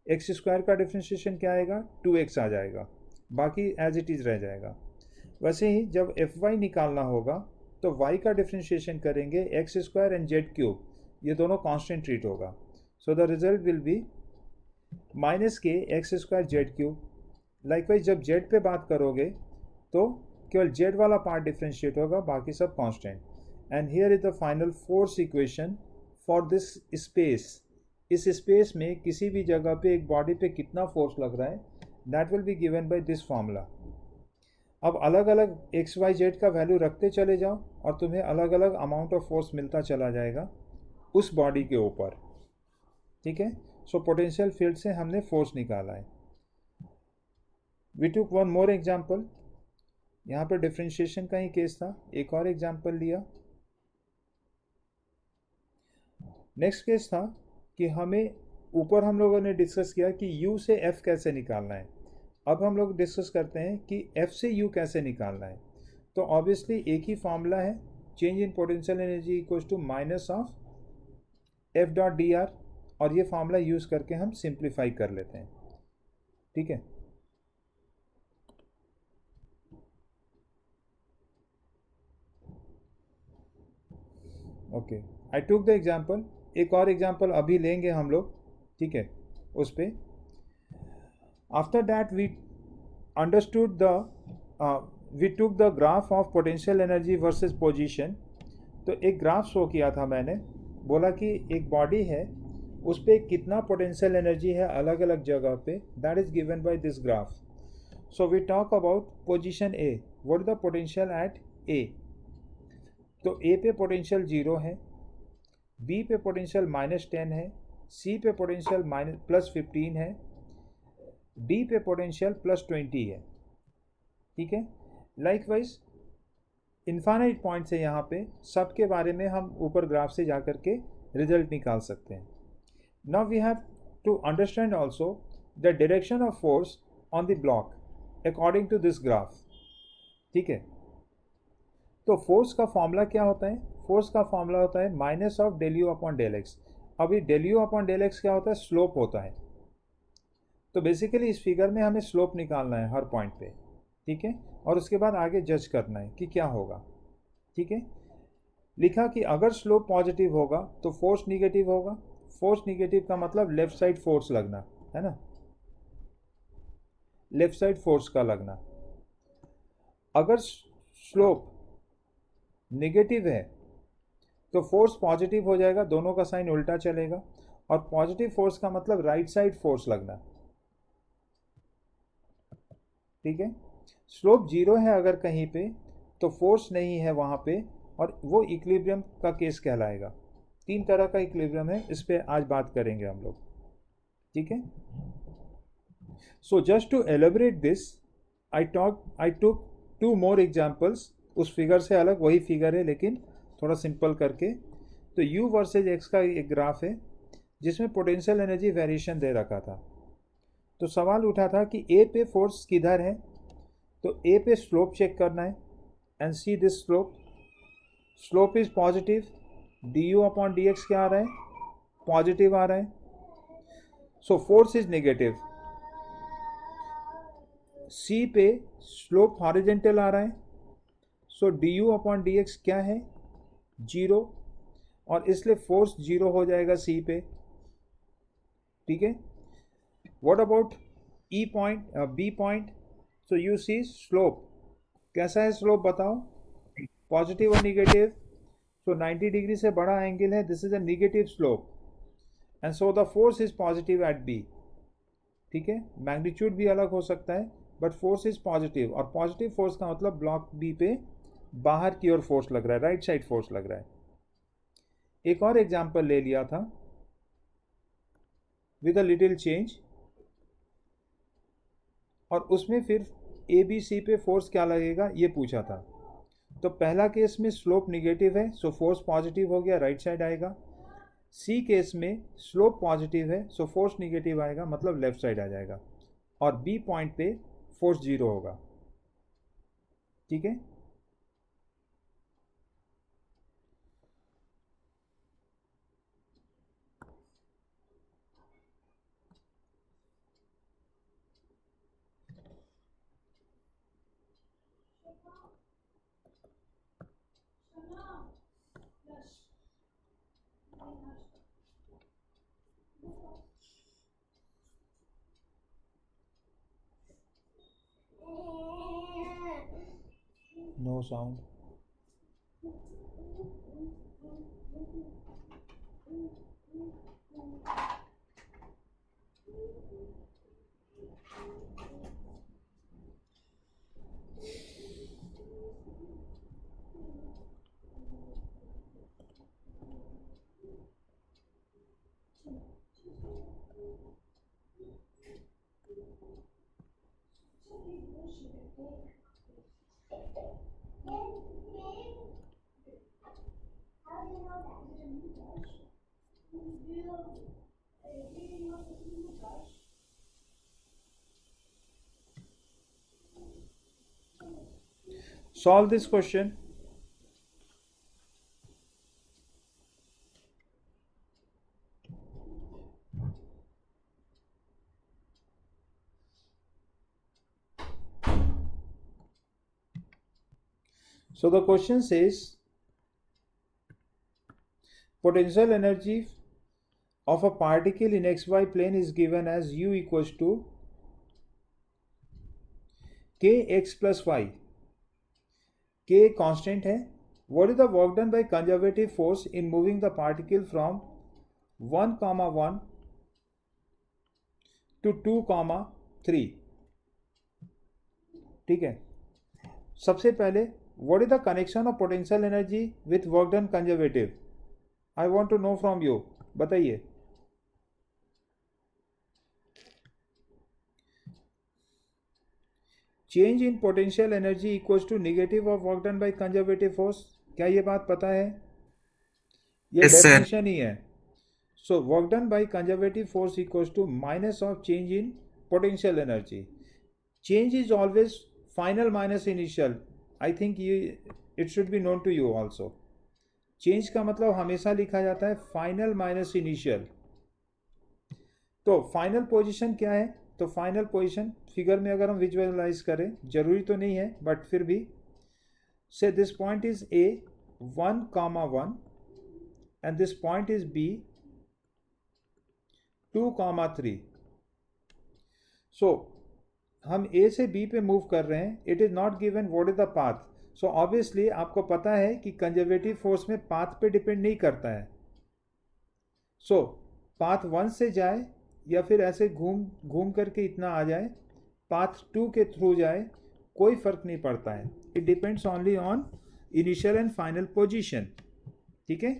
एक्स स्क्वायर का डिफ्रेंशिएशन क्या आएगा, 2x आ जाएगा, बाकी एज इट इज़ रह जाएगा। वैसे ही जब एफ वाई निकालना होगा तो y का डिफ्रेंशिएशन करेंगे, x square and z cube, ये दोनों कांस्टेंट ट्रीट होगा। So the result will be minus k x square z cube. Likewise जब जेड पे बात करोगे तो केवल जेड वाला पार्ट डिफ्रेंशिएट होगा, बाकी सब constant. And here is the final force equation for this space. इस स्पेस में किसी भी जगह पे एक बॉडी पे कितना फोर्स लग रहा है, that will be given by this formula. अब अलग अलग एक्स वाई जेड का वैल्यू रखते चले जाओ और तुम्हें अलग अलग अमाउंट ऑफ फोर्स मिलता चला जाएगा उस बॉडी के ऊपर, ठीक है। सो पोटेंशियल फील्ड से हमने फोर्स निकाला है। We took one more example, यहाँ पर डिफ्रेंशिएशन का ही केस था, एक और एग्जाम्पल लिया। नेक्स्ट केस था कि हमें ऊपर हम लोगों ने डिस्कस किया कि U से F कैसे निकालना है। अब हम लोग डिस्कस करते हैं कि F से U कैसे निकालना है। तो ऑब्वियसली एक ही फॉर्मूला है, change in potential energy equals to minus of F dot D R, और ये फार्मूला यूज़ करके हम सिंप्लीफाई कर लेते हैं, ठीक है। Okay, I took the example. एक और एग्जाम्पल अभी लेंगे हम लोग, ठीक है, उस पर। After that we understood we took the graph of potential energy versus position. तो एक ग्राफ शो किया था मैंने, बोला कि एक बॉडी है, उस पर कितना पोटेंशियल एनर्जी है अलग अलग जगह पे, that is given by this graph. So we talk about position A, what is the potential at A. तो ए पे पोटेंशियल 0 है, बी पे पोटेंशियल -10 है, सी पे पोटेंशियल +15 है, डी पे पोटेंशियल +20 है, ठीक है। लाइकवाइज इन्फाइनाइट पॉइंट से यहाँ पे सब के बारे में हम ऊपर ग्राफ से जा कर के रिजल्ट निकाल सकते हैं। Now we have to understand also the direction of force on the block according to this graph, ठीक है। तो फोर्स का फॉर्मूला क्या होता है, फोर्स का फॉर्मूला होता है minus of del you upon del x. अभी del you upon del x क्या होता है, स्लोप होता है। तो बेसिकली इस फिगर में हमें स्लोप निकालना है हर पॉइंट पे, ठीक है, और उसके बाद आगे जज करना है कि क्या होगा, ठीक है। लिखा कि अगर स्लोप पॉजिटिव होगा तो फोर्स निगेटिव होगा। फोर्स निगेटिव का मतलब लेफ्ट साइड फोर्स लगना है ना, लेफ्ट साइड फोर्स का लगना। अगर स्लोप नेगेटिव है तो फोर्स पॉजिटिव हो जाएगा, दोनों का साइन उल्टा चलेगा, और पॉजिटिव फोर्स का मतलब राइट साइड फोर्स लगना, ठीक है। स्लोप 0 है अगर कहीं पे तो फोर्स नहीं है वहाँ पे, और वो इक्विलिब्रियम का केस कहलाएगा। 3 तरह का इक्विलिब्रियम है, इस पर आज बात करेंगे हम लोग, ठीक है। So just to elaborate this I took 2 more examples, उस फिगर से अलग, वही फिगर है लेकिन थोड़ा सिंपल करके। तो U वर्सेज X का एक ग्राफ है जिसमें पोटेंशियल एनर्जी वेरिएशन दे रखा था। तो सवाल उठा था कि A पे फोर्स किधर है, तो A पे स्लोप चेक करना है, and see this slope, slope is positive, du upon dx क्या आ रहा है, पॉजिटिव आ रहा है। So force is negative. C पे स्लोप हॉरिजेंटल आ रहा है, सो du अपॉन dx क्या है, 0, और इसलिए फोर्स 0 हो जाएगा C पे, ठीक है। What about E point, B point. So you see slope कैसा है, स्लोप बताओ, पॉजिटिव और निगेटिव। सो 90 डिग्री से बड़ा एंगल है, this is a negative slope, and so the force is positive at B, ठीक है। मैग्नीट्यूड भी अलग हो सकता है बट फोर्स इज पॉजिटिव, और पॉजिटिव फोर्स का मतलब ब्लॉक B पे बाहर की ओर फोर्स लग रहा है, राइट साइड फोर्स लग रहा है। एक और एग्जांपल ले लिया था विद अ लिटिल चेंज, और उसमें फिर ए बी सी पे फोर्स क्या लगेगा ये पूछा था। तो पहला केस में स्लोप निगेटिव है, सो फोर्स पॉजिटिव हो गया, राइट साइड आएगा। सी केस में स्लोप पॉजिटिव है, सो फोर्स निगेटिव आएगा, मतलब लेफ्ट साइड आ जाएगा। और बी पॉइंट पे फोर्स जीरो होगा। ठीक है, no sound. Solve this question. So the question says potential energy of a particle in xy plane is given as u equals to kx plus y. k constant है. What is the work done by conservative force in moving the particle from 1, 1 to 2, 3? ठीक है, सबसे पहले what is the connection of potential energy with work done conservative? I want to know from you. बताइए. Change in potential energy equals to negative of work done by conservative force. क्या ये बात पता है? ये Yes, sir. डेफिनेशन ही है. So work done by conservative force equals to minus of change in potential energy. Change is always final minus initial. I think ये it should be known to you also. Change का मतलब हमेशा लिखा जाता है final minus initial. तो final position क्या है? तो फाइनल पोजीशन फिगर में अगर हम विजुअलाइज करें, जरूरी तो नहीं है बट फिर भी, say this point is A 1, 1 and this point is B 2, 3. So हम ए से बी पे मूव कर रहे हैं. It is not given what is the path. So obviously आपको पता है कि कंजर्वेटिव फोर्स में पाथ पे डिपेंड नहीं करता है. सो पाथ 1 से जाए या फिर ऐसे घूम घूम करके इतना आ जाए, पाथ 2 के थ्रू जाए, कोई फर्क नहीं पड़ता है. It depends only on initial and final position. ठीक है.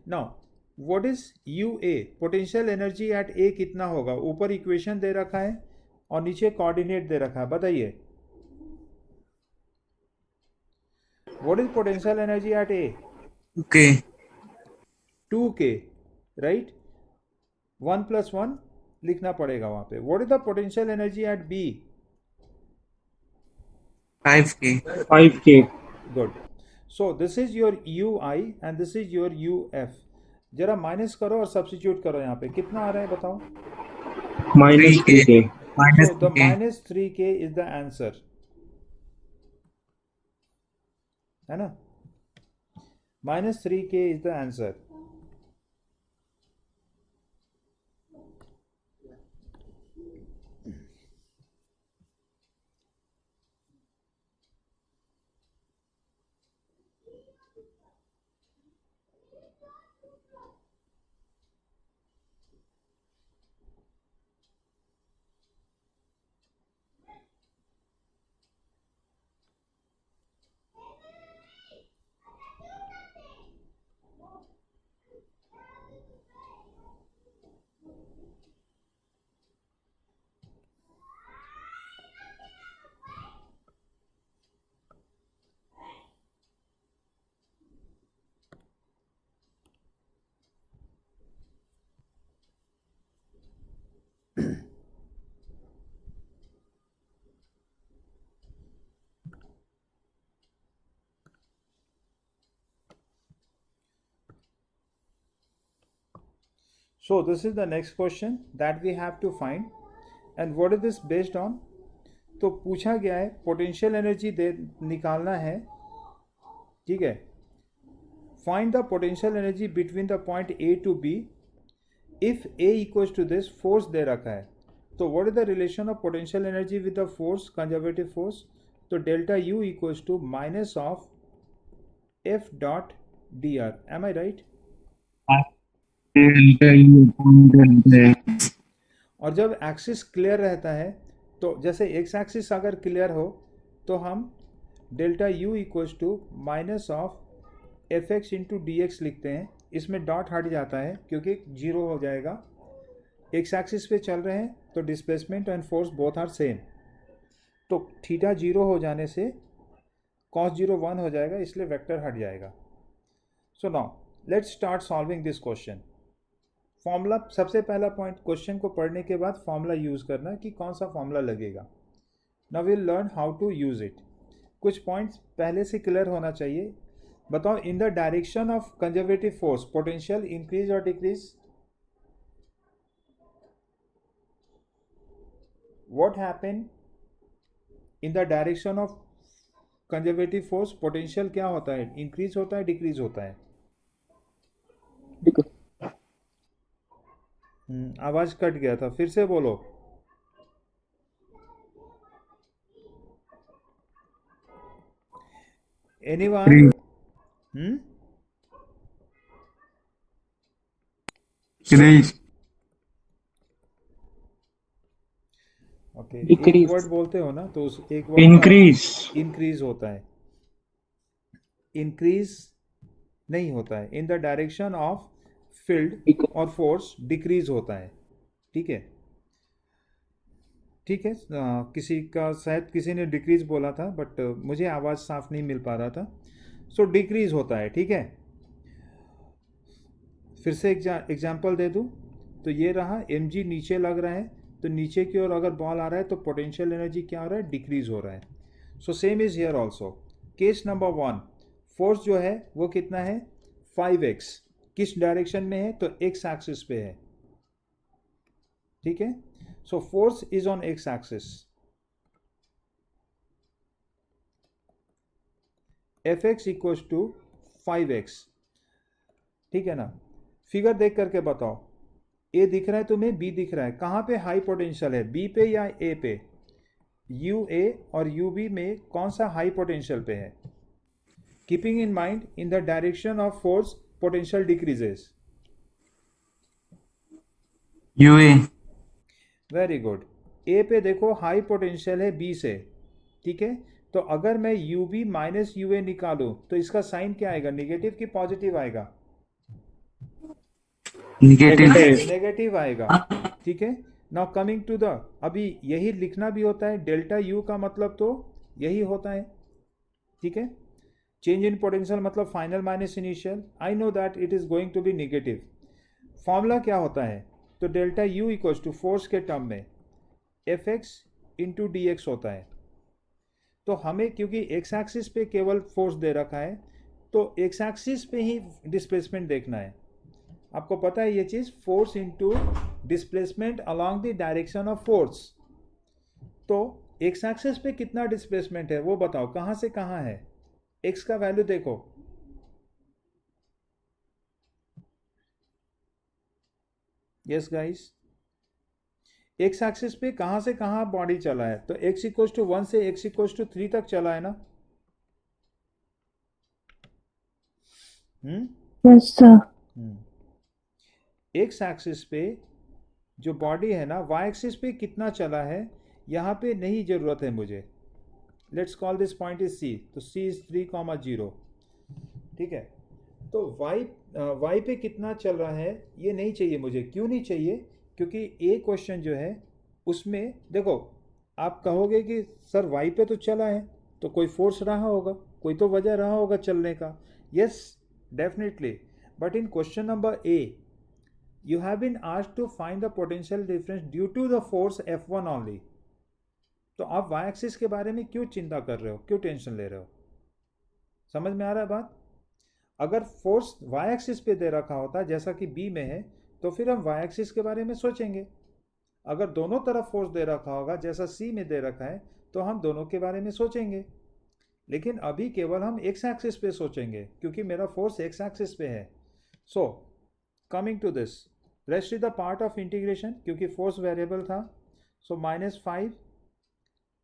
Now what is U A? Potential energy at A कितना होगा? ऊपर इक्वेशन दे रखा है और नीचे कोऑर्डिनेट दे रखा है. बताइए what is potential energy at A? Okay. 2k, right. 1 + 1 लिखना पड़ेगा वहां पे. What is the potential energy at B? 5K. 5K. Good. So this is your U I and this is your U F. जरा minus करो और substitute करो. यहाँ पे कितना आ रहा है बताओ? Minus 3K. 3K. Minus So the 3K. -3k is the answer. है ना? -3k is the answer. So this is the next question that we have to find, and what is this based on? तो पूछा गया है potential energy दे निकालना है, ठीक है. Find the potential energy between the point A to B if A equals to this force दे रखा है. तो what is the relation of potential energy with the force, conservative force? तो delta you equals to minus of f dot D r. Am I right? और जब axis clear रहता है, तो जैसे एक्स एक्सिस अगर क्लियर हो तो हम delta you equals to minus of F x into D X लिखते हैं. इसमें डॉट हट जाता है क्योंकि जीरो हो जाएगा. एक्स एक्सिस पे चल रहे हैं तो displacement and force both are same. तो थीटा जीरो हो जाने से कॉस जीरो 1 हो जाएगा, इसलिए वेक्टर हट जाएगा. So now let's start solving this question. Formula, सबसे पहला पॉइंट, क्वेश्चन को पढ़ने के बाद फॉर्मूला यूज़ करना कि कौन सा फॉर्मूला लगेगा. Now will learn how to use it. कुछ पॉइंट्स पहले से क्लियर होना चाहिए. बताओ, in the direction of conservative force potential increase और decrease? What happen in the direction of conservative force? Potential क्या होता है? इंक्रीज होता है, डिक्रीज होता है? आवाज कट गया था, फिर से बोलो. एनीवन? ओके, एक वर्ड बोलते हो ना, तो उस एक वर्ड इंक्रीज होता है. इंक्रीज नहीं होता है. In the direction of field और फोर्स डिक्रीज होता है. ठीक है, ठीक है. किसी का शायद किसी ने डिक्रीज बोला था, बट मुझे आवाज़ साफ नहीं मिल पा रहा था. सो डिक्रीज होता है. ठीक है, फिर से एग्जाम्पल दे दूँ तो ये रहा, एम जी नीचे लग रहा है, तो नीचे की ओर अगर बॉल आ रहा है तो पोटेंशियल एनर्जी क्या हो रहा है? डिक्रीज हो रहा है. So same is here also. Case number 1, force जो है वो कितना है? 5x. किस डायरेक्शन में है? तो x एक्सिस पे है. ठीक है, so force is on x axis. fx equals to 5x. ठीक है ना? फिगर देख करके बताओ, ए दिख रहा है तुम्हें, बी दिख रहा है. कहाँ पे हाई पोटेंशियल है? बी पे या ए पे? यू ए और यू बी में कौन सा हाई पोटेंशियल पे है? Keeping in mind, in the direction of force potential decreases. यूए. Very good. ए पे देखो हाई पोटेंशियल है बी से. ठीक है, तो अगर मैं यू बी माइनस यू ए निकालूं तो इसका साइन क्या आएगा? निगेटिव कि पॉजिटिव आएगा? नेगेटिव आएगा. ठीक है, नाउ कमिंग टू द, अभी यही लिखना भी होता है. डेल्टा यू का मतलब तो यही होता है. ठीक है, चेंज इन पोटेंशियल मतलब final minus initial. I know that it is going to be negative. Formula क्या होता है? तो delta you equals to force के टर्म में F x into D x होता है. तो हमें क्योंकि एक्स एक्सिस पे केवल फोर्स दे रखा है, तो एक्स एक्सिस पे ही डिस्प्लेसमेंट देखना है. आपको पता है ये चीज, force into displacement along the direction of force. तो एक्स एक्सिस पे कितना डिस्प्लेसमेंट है वो बताओ, कहां से कहां है? एक्स का वैल्यू देखो. यस गाइस, एक्स एक्सिस पे कहां से कहां बॉडी चला है? तो x इक्वल्स टू 1 से x इक्वल्स टू 3 तक चला है ना? Yes sir. एक्स एक्सिस पे जो बॉडी है ना, y एक्सिस पे कितना चला है यहाँ पे नहीं जरूरत है मुझे. Let's call this point is c. तो c इज 3,0. ठीक है, तो y पे कितना चल रहा है ये नहीं चाहिए मुझे. क्यों नहीं चाहिए? क्योंकि ए क्वेश्चन जो है उसमें देखो, आप कहोगे कि सर y पे तो चला है तो कोई फोर्स रहा होगा, कोई तो वजह रहा होगा चलने का. Yes, definitely. But in question number A you have been asked to find the potential difference due to the force F1 only. तो आप y एक्सिस के बारे में क्यों चिंता कर रहे हो, क्यों टेंशन ले रहे हो? समझ में आ रहा है बात? अगर फोर्स y एक्सिस पे दे रखा होता जैसा कि B में है, तो फिर हम वाई एक्सिस के बारे में सोचेंगे। अगर दोनों तरफ फोर्स दे रखा होगा जैसा सी में दे रखा है तो हम दोनों के बारे में सोचेंगे, लेकिन अभी केवल हम एक्स एक्सिस पे सोचेंगे क्योंकि मेरा फोर्स एक्स एक्सिस पे है। So coming to this, rest is the part of integration क्योंकि फोर्स वेरिएबल था। सो -5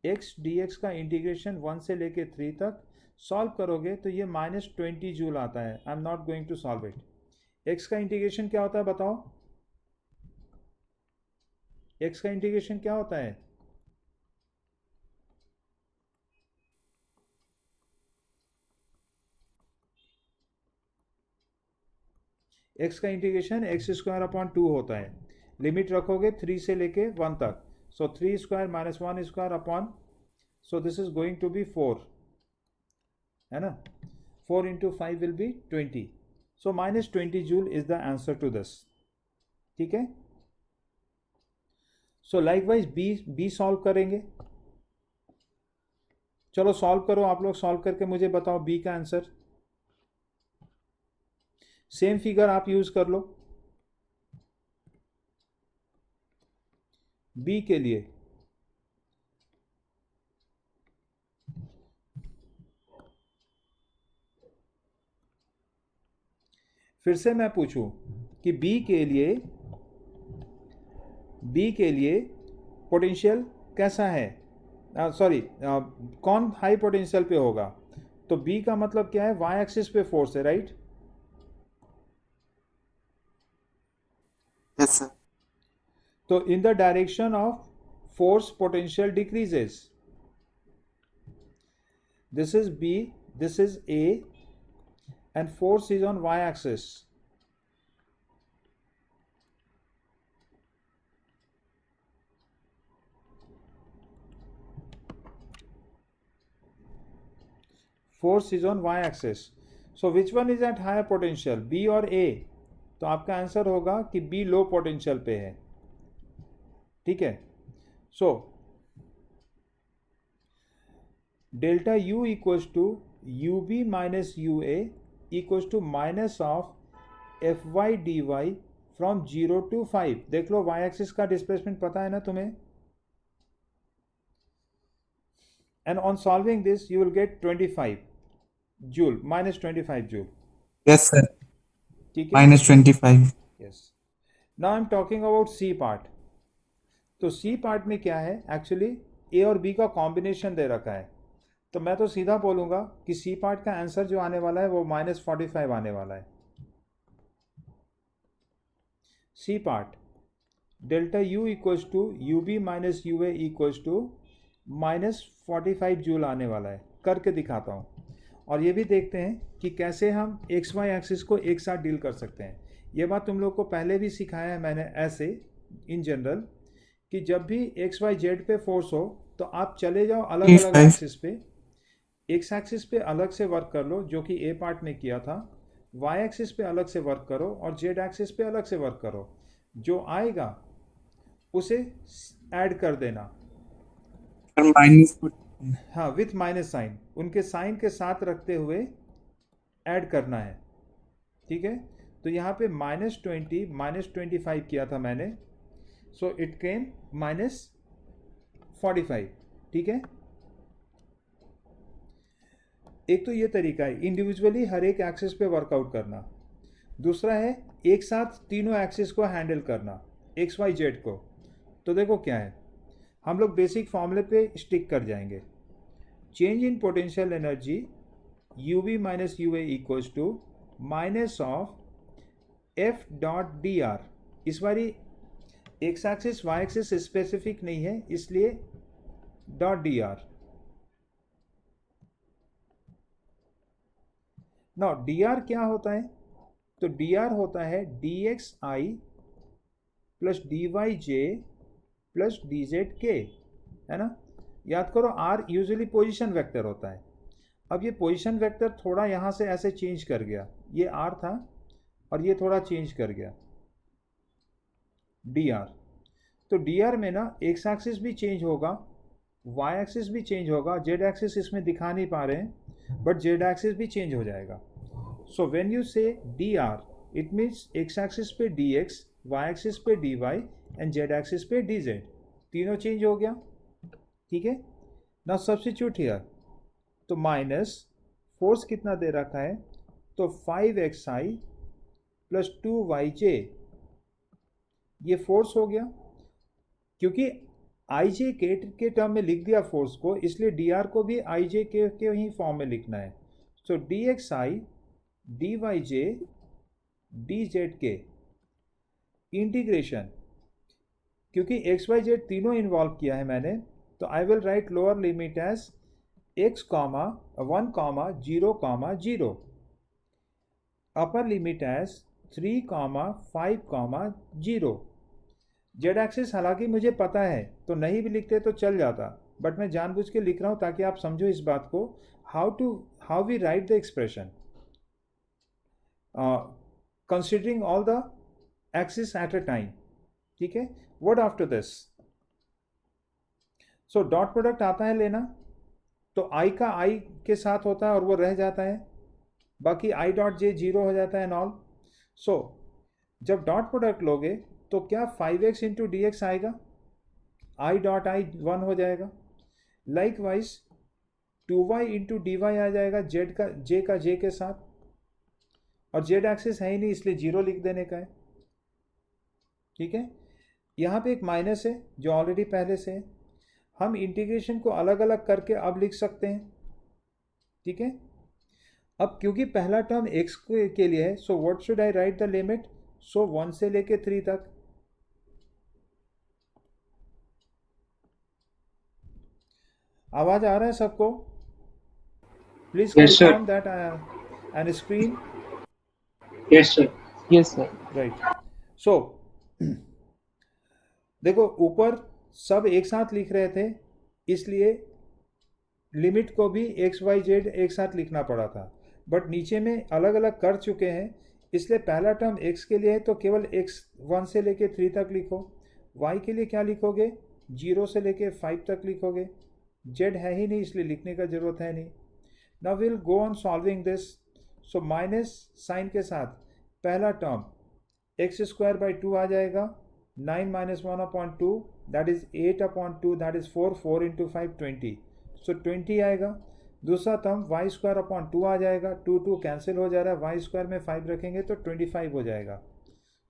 एक्स डी एक्स का इंटीग्रेशन 1 से लेके 3 तक सॉल्व करोगे तो ये -20 जूल आता है। I am not going to solve it. X का इंटीग्रेशन क्या होता है बताओ? एक्स का इंटीग्रेशन क्या होता है? एक्स का इंटीग्रेशन x² होता है। लिमिट रखोगे 3 से लेके 1 तक। So 3² - 1² upon, so this is going to be 4, है ना? 4 × 5 will be 20। So -20 joule is the answer to this. ठीक है। सो लाइकवाइज बी सॉल्व करेंगे। चलो सॉल्व करो, आप लोग सॉल्व करके मुझे बताओ बी का आंसर। सेम फिगर आप यूज कर लो बी के लिए। फिर से मैं पूछूं कि बी के लिए पोटेंशियल कैसा है? सॉरी, कौन हाई पोटेंशियल पे होगा? तो बी का मतलब क्या है? वाई एक्सिस पे फोर्स है, राइट? Yes, sir. तो in the direction of force potential decreases. This is B, this is A, and force is on y axis. Force is on y axis. So which one is at higher potential, B और A? तो आपका answer होगा कि B low potential पे है। ठीक है। So delta U equals to UB minus UA equals to minus of FY DY from 0 to 5। देख लो y एक्सिस का डिस्प्लेसमेंट पता है ना तुम्हें? And on solving this you will get 25 joule, -25 joule. Yes, sir. ठीक है। -25. Yes. Now I am talking about C part. तो सी पार्ट में क्या है? एक्चुअली ए और बी का कॉम्बिनेशन दे रखा है। तो मैं तो सीधा बोलूंगा कि सी पार्ट का आंसर जो आने वाला है वो -45 आने वाला है। C part delta you equals to UB minus UA equals to -45 joule आने वाला है। करके दिखाता हूँ और ये भी देखते हैं कि कैसे हम XY एक्सिस को एक साथ डील कर सकते हैं। ये बात तुम लोग को पहले भी सिखाया है मैंने ऐसे इन जनरल, कि जब भी XYZ पे फोर्स हो तो आप चले जाओ अलग अलग एक्सिस पे। एक्स एक्सिस पे अलग से वर्क कर लो जो कि ए पार्ट में किया था, वाई एक्सिस पे अलग से वर्क करो और जेड एक्सिस पे अलग से वर्क करो। जो आएगा उसे ऐड कर देना। Minus. हाँ, विथ माइनस साइन, उनके साइन के साथ रखते हुए ऐड करना है। ठीक है। तो यहाँ पे -20 -25 किया था मैंने, सो इट केम -45। ठीक है। एक तो ये तरीका है इंडिविजुअली हर एक एक्सिस पे वर्कआउट करना। दूसरा है एक साथ तीनों एक्सिस को हैंडल करना, XYZ को। तो देखो क्या है, हम लोग बेसिक फॉर्मूले पे स्टिक कर जाएंगे। Change in potential energy UB minus UA equals to minus of F.dr। इस बारी X axis Y axis specific नहीं है इसलिए .dr। ना dr क्या होता है? तो dr होता है dxi plus dyj plus dzk, है ना? याद करो r यूजुअली पोजीशन वेक्टर होता है। अब ये पोजीशन वेक्टर थोड़ा यहाँ से ऐसे चेंज कर गया, ये r था और ये थोड़ा चेंज कर गया dr। तो dr में ना एक्स एक्सिस भी चेंज होगा, वाई एक्सिस भी चेंज होगा, जेड एक्सिस इसमें दिखा नहीं पा रहे हैं बट जेड एक्सिस भी चेंज हो जाएगा। सो व्हेन यू से dr it means x axis पे dx वाई एक्सिस पे dy एंड जेड एक्सिस पे dz, तीनों चेंज हो गया, ठीक है। ना सब्स्टिट्यूट हियर, तो माइनस फोर्स कितना दे रखा है, तो 5xi प्लस 2yj, ये फोर्स हो गया, क्योंकि IJ के टर्म में लिख दिया फोर्स को, इसलिए dr को भी IJ के ही फॉर्म में लिखना है। सो dxi dyj dz के इंटीग्रेशन, क्योंकि एक्स वाई जेड तीनों इन्वॉल्व किया है मैंने, तो I will write lower limit as x comma 1 comma 0 comma 0, upper limit as 3 comma 5 comma 0। Z axis हालांकि मुझे पता है, तो नहीं भी लिखते तो चल जाता, बट मैं जानबूझ के लिख रहा हूं ताकि आप समझो इस बात को, how we write the expression considering all the axis at a time, ठीक है। What after this, so dot product आता है लेना, तो आई का आई के साथ होता है और वो रह जाता है, बाकी आई डॉट जे जीरो हो जाता है नॉल। सो जब डॉट प्रोडक्ट लोगे तो क्या 5x इंटू डी एक्स आएगा, आई डॉट आई 1 हो जाएगा, likewise 2y into d y आ जाएगा जेड का जे के साथ, और जेड एक्सिस है ही नहीं इसलिए 0 लिख देने का है, ठीक है। यहाँ पे एक माइनस है जो ऑलरेडी पहले से है, हम इंटीग्रेशन को अलग अलग करके अब लिख सकते हैं, ठीक है। अब क्योंकि पहला टर्म x के लिए है, so what should I write the limit, so 1 से लेके 3 तक। आवाज आ रहा है सबको? Please Yes, sir. Confirm that and screen, Yes, sir. Yes, sir. Right. So देखो ऊपर सब एक साथ लिख रहे थे, इसलिए लिमिट को भी एक्स वाई जेड एक साथ लिखना पड़ा था, बट नीचे में अलग अलग कर चुके हैं, इसलिए पहला टर्म x के लिए है तो केवल x 1 से लेके 3 तक लिखो, y के लिए क्या लिखोगे, 0 से लेके 5 तक लिखोगे, z है ही नहीं इसलिए लिखने का जरूरत है नहीं। Now will go on solving this, so minus sign के साथ पहला टर्म एक्स स्क्वायर बाई 2 आ जाएगा, 9 minus 1 upon 2 that is 8 upon 2 that is 4, 4 into 5 20, so 20 आएगा। दूसरा टर्म वाई स्क्वायर अपॉन 2 आ जाएगा, 2 2 कैंसिल हो जा रहा है, वाई स्क्वायर में 5 रखेंगे तो 25 हो जाएगा,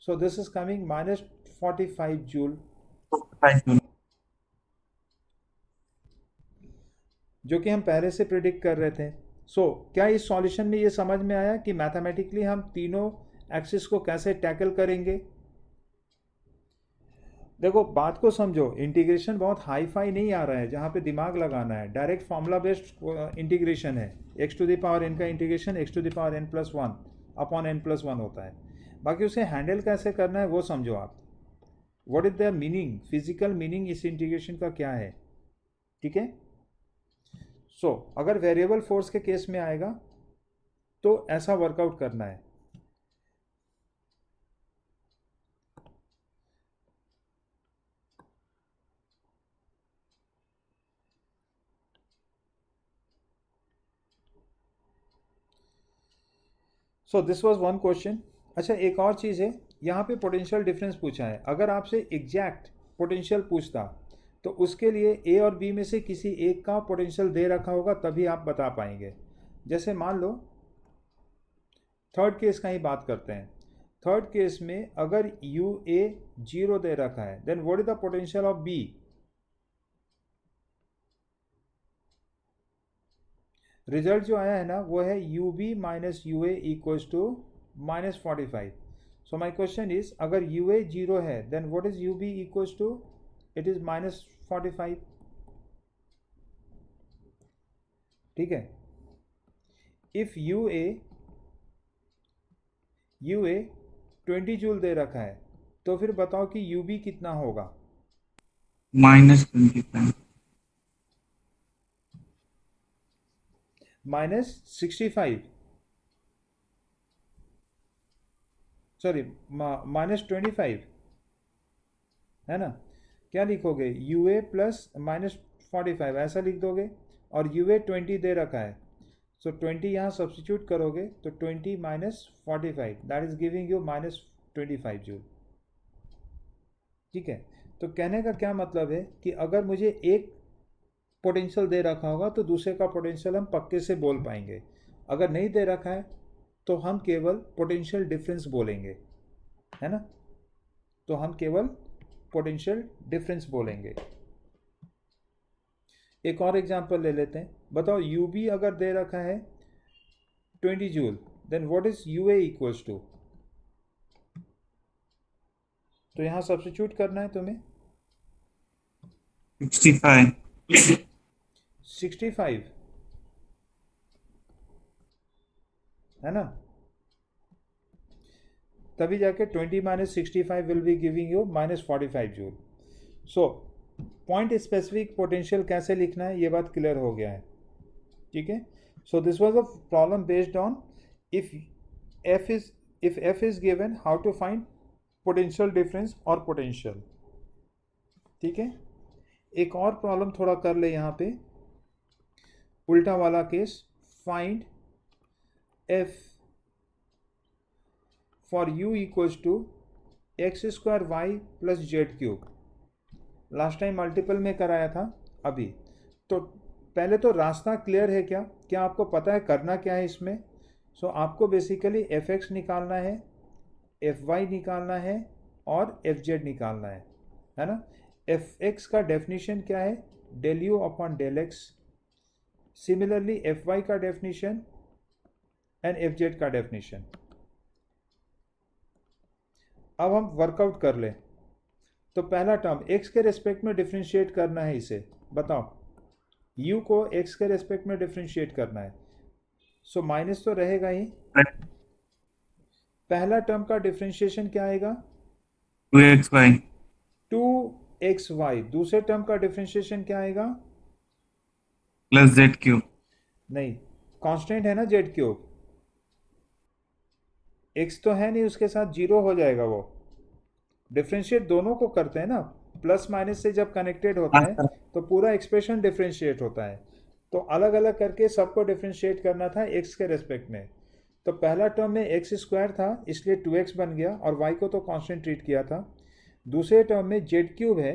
सो this is coming minus 45 joule, जो कि हम पहले से प्रिडिक्ट कर रहे थे। सो क्या इस सॉल्यूशन में ये समझ में आया कि मैथमेटिकली हम तीनों एक्सिस को कैसे टैकल करेंगे? देखो बात को समझो, इंटीग्रेशन बहुत हाई फाई नहीं आ रहा है जहाँ पे दिमाग लगाना है, डायरेक्ट फॉर्मूला बेस्ड इंटीग्रेशन है, x to the power n का integration x to the power n plus 1 upon n plus 1 होता है, बाकी उसे हैंडल कैसे करना है वो समझो आप, what is the meaning, physical meaning इस इंटीग्रेशन का क्या है, ठीक है। सो अगर वेरिएबल फोर्स के केस में आएगा तो ऐसा वर्कआउट करना है, so this was one question. अच्छा एक और चीज़ है, यहाँ पे पोटेंशियल डिफरेंस पूछा है, अगर आपसे एग्जैक्ट पोटेंशियल पूछता तो उसके लिए ए और बी में से किसी एक का पोटेंशियल दे रखा होगा तभी आप बता पाएंगे। जैसे मान लो थर्ड केस का ही बात करते हैं, थर्ड केस में अगर यू ए 0 दे रखा है, then what is the potential of B, result जो आया है ना वो है U B minus U A equals to minus 45। So my question is अगर यू ए 0 है then what is U B equals to, it is minus 45, ठीक है। इफ यू ए 20 जूल दे रखा है तो फिर बताओ कि यू बी कितना होगा, -25 माइनस 65, सॉरी माइनस 25 है ना, क्या लिखोगे, यू ए प्लस माइनस 45 ऐसा लिख दोगे, और यू ए 20 दे रखा है, सो 20 यहाँ सब्सटीट्यूट करोगे तो 20 minus 45 that is giving you minus 25 joule, ठीक है, तो कहने का क्या मतलब है कि अगर मुझे एक पोटेंशियल दे रखा होगा तो दूसरे का पोटेंशियल हम पक्के से बोल पाएंगे, अगर नहीं दे रखा है तो हम केवल पोटेंशियल डिफरेंस बोलेंगे, है ना, तो हम केवल पोटेंशियल डिफरेंस बोलेंगे। एक और एग्जांपल ले लेते हैं, बताओ यू बी अगर दे रखा है 20 joule, then what is U A equals to, तो यहाँ सब्स्टिट्यूट करना है तुम्हें 65. 65, है ना, तभी जाके 20 minus 65 will be giving you -45 joule. So point specific potential कैसे लिखना है ये बात क्लियर हो गया है, ठीक है। So this was a problem based on if F is given how to find potential difference और पोटेंशियल, ठीक है। एक और प्रॉब्लम थोड़ा कर ले यहाँ पे, उल्टा वाला case, find F for u equals to X square Y plus Z cube. Last time multiple में कराया था, अभी तो पहले तो रास्ता क्लियर है क्या, क्या आपको पता है करना क्या है इसमें। सो आपको बेसिकली एफ एक्स निकालना है, एफ वाई निकालना है और एफ जेड निकालना है ना। एफ एक्स का डेफिनेशन क्या है, del you upon del X, similarly F Y का डेफिनेशन एंड एफ जेड का डेफिनेशन। अब हम वर्कआउट कर लें, तो पहला टर्म x के रेस्पेक्ट में डिफ्रेंशिएट करना है इसे, बताओ u को x के रेस्पेक्ट में डिफ्रेंशिएट करना है, सो माइनस तो रहेगा ही। पहला टर्म का डिफ्रेंशिएशन क्या आएगा 2xy. 2xy, दूसरे टर्म का डिफ्रेंशिएशन क्या आएगा, Plus z cube. नहीं कांस्टेंट है ना जेड क्यूब, x तो है नहीं उसके साथ, जीरो हो जाएगा वो। डिफ्रेंशिएट दोनों को करते हैं ना, प्लस माइनस से जब कनेक्टेड होता हाँ है सर. तो पूरा एक्सप्रेशन डिफ्रेंशिएट होता है, तो अलग अलग करके सबको डिफ्रेंशिएट करना था x के रेस्पेक्ट में। तो पहला टर्म में एक्स स्क्वायर था इसलिए 2x बन गया और y को तो कांस्टेंट ट्रीट किया था। दूसरे टर्म में जेड क्यूब है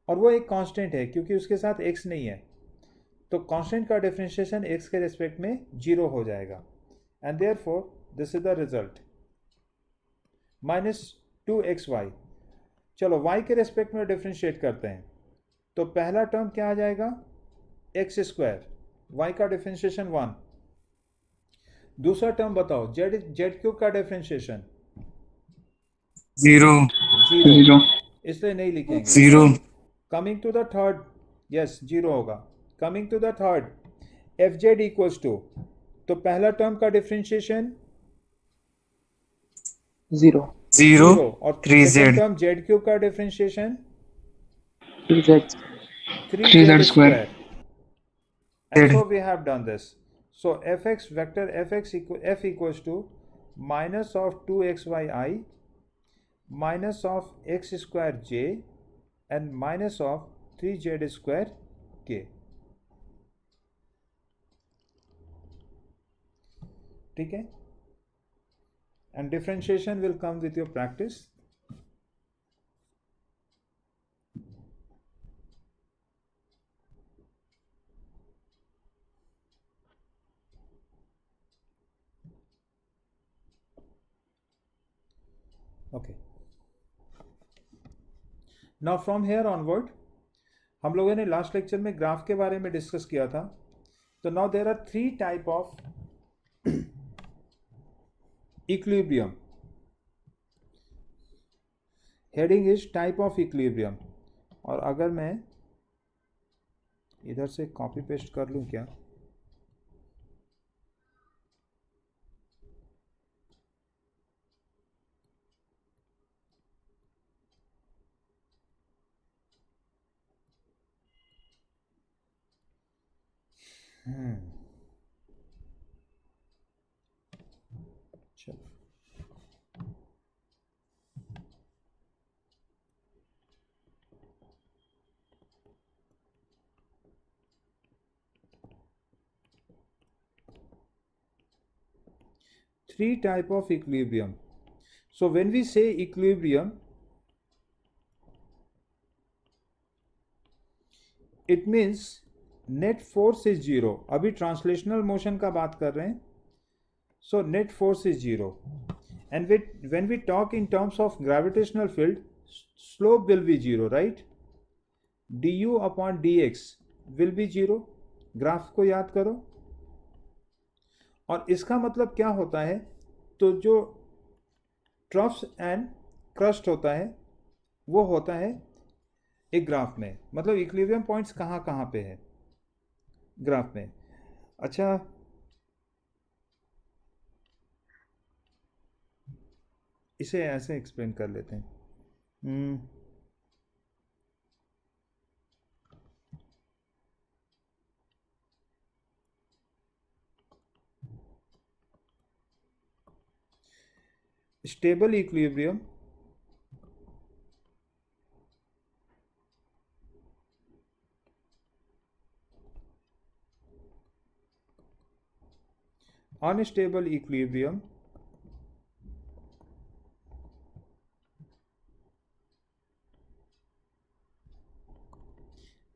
और वो एक कांस्टेंट है क्योंकि उसके साथ x नहीं है, तो कांस्टेंट का डिफ्रेंशिएशन x के रेस्पेक्ट में जीरो हो जाएगा, and therefore this is the result -2xy। चलो y के रेस्पेक्ट में डिफ्रेंशिएट करते हैं, तो पहला टर्म क्या आ जाएगा एक्स स्क्वायर, y का डिफ्रेंशिएशन 1। दूसरा टर्म बताओ जेड क्यूब का डिफ्रेंशिएशन 0. जीरो, 0. इसलिए नहीं लिखेंगे। 0. Coming to the third, yes zero होगा। Coming to the third, f z equals to, तो पहला टर्म का डिफ्रेंशिएशन 0. 0. जीरो और 3z. Second term Z cube का differentiation 3z 3z square. square. And Z. so we have done this. So fx vector f equals to minus of 2xyi minus of x square j and minus of 3z square k. ठीक है, and differentiation will come with your practice. Okay. Now from here onward, हम लोगों ने last lecture में graph के बारे में discuss किया था, तो now there are 3 type of equilibrium. Heading is type of equilibrium, और अगर मैं इधर से कॉपी पेस्ट कर लूँ क्या, चलो three type of equilibrium. So when we say equilibrium, it means net force is zero. अभी ट्रांसलेशनल मोशन का बात कर रहे हैं. So net force is zero. And when we talk in terms of gravitational field, slope will be zero, right? du upon dx will be zero. Graph को याद करो. और इसका मतलब क्या होता है? तो जो ट्रफ्स एंड क्रस्ट होता है वो होता है एक ग्राफ में. मतलब इक्विलिब्रियम पॉइंट्स कहाँ कहाँ पे है ग्राफ में. अच्छा, इसे ऐसे एक्सप्लेन कर लेते हैं. Stable equilibrium unstable equilibrium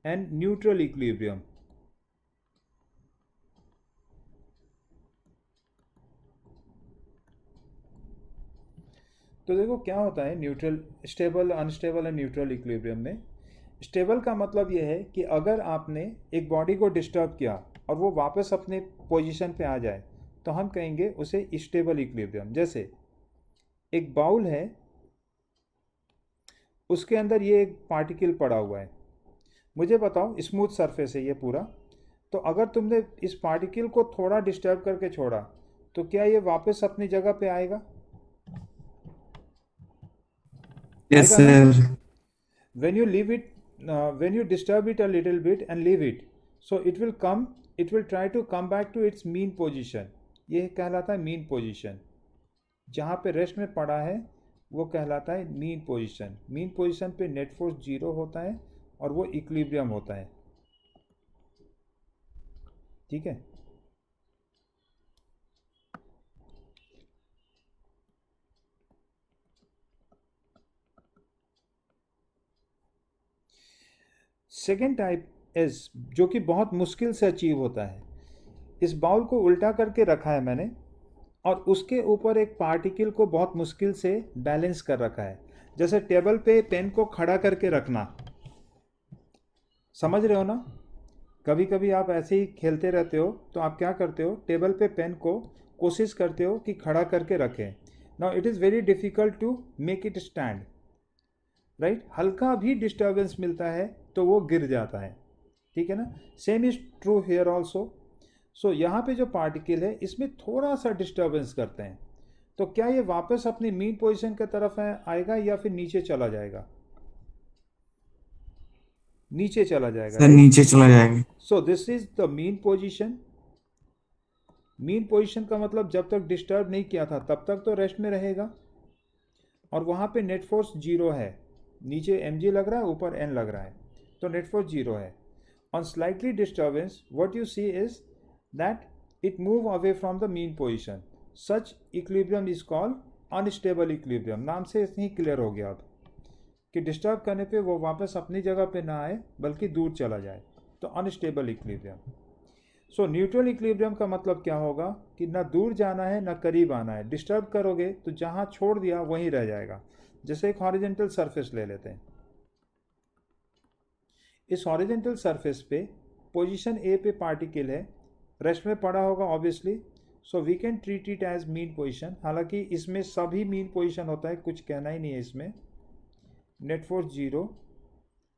and neutral equilibrium. तो देखो क्या होता है neutral, stable, unstable and neutral equilibrium में. स्टेबल का मतलब यह है कि अगर आपने एक बॉडी को डिस्टर्ब किया और वो वापस अपने पोजीशन पे आ जाए तो हम कहेंगे उसे स्टेबल इक्विलिब्रियम. जैसे एक बाउल है, उसके अंदर ये एक पार्टिकल पड़ा हुआ है. मुझे बताओ, स्मूथ सरफेस है ये पूरा, तो अगर तुमने इस पार्टिकल को थोड़ा डिस्टर्ब करके छोड़ा तो क्या ये वापस अपनी जगह पे आएगा? Yes, आएगा ना? sir. When you leave it, when you disturb it a little bit and leave it, so it will try to come back to its mean position. ये कहलाता है मीन पोजीशन. जहाँ पे रेस्ट में पड़ा है वो कहलाता है मीन पोजीशन. मीन पोजीशन पे नेट फोर्स जीरो होता है और वो इक्विलिब्रियम होता है. ठीक है. सेकेंड टाइप इज, जो कि बहुत मुश्किल से अचीव होता है. इस बाउल को उल्टा करके रखा है मैंने और उसके ऊपर एक पार्टिकल को बहुत मुश्किल से बैलेंस कर रखा है. जैसे टेबल पे पेन को खड़ा करके रखना. समझ रहे हो ना? कभी कभी आप ऐसे ही खेलते रहते हो तो आप क्या करते हो, टेबल पे पेन को कोशिश करते हो कि खड़ा करके रखें. Now it is very difficult to make it stand, right? हल्का भी डिस्टर्बेंस मिलता है तो वो गिर जाता है. ठीक है ना? Same is true here also. सो यहाँ पे जो पार्टिकल है इसमें थोड़ा सा डिस्टर्बेंस करते हैं तो क्या ये वापस अपनी मीन पोजीशन की तरफ आएगा या फिर नीचे चला जाएगा? नीचे चला जाएगा. सर नीचे चला जाएगा. सो this is the mean position. Mean position का मतलब जब तक डिस्टर्ब नहीं किया था तब तक तो रेस्ट में रहेगा और वहाँ पे नेट फोर्स जीरो है. नीचे mg लग रहा है, ऊपर n लग रहा है, तो नेट फोर्स जीरो है. On slightly disturbance what you see is that it move away from the mean position. Such equilibrium is called unstable equilibrium. नाम से इतनी क्लियर हो गया अब कि डिस्टर्ब करने पे वो वापस अपनी जगह पे ना आए बल्कि दूर चला जाए, तो अनस्टेबल इक्विलिब्रियम. सो न्यूट्रल इक्विलिब्रियम का मतलब क्या होगा कि ना दूर जाना है ना करीब आना है. डिस्टर्ब करोगे तो जहाँ छोड़ दिया वहीं रह जाएगा. जैसे एक हॉरिजॉन्टल सरफेस ले लेते हैं. इस हॉरिजॉन्टल सरफेस पे पोजीशन ए पे पार्टिकल है, रेस्ट में पड़ा होगा obviously. So we can treat it as mean position. हालांकि इसमें सभी मीन पोजीशन होता है, कुछ कहना ही नहीं है इसमें. Net force zero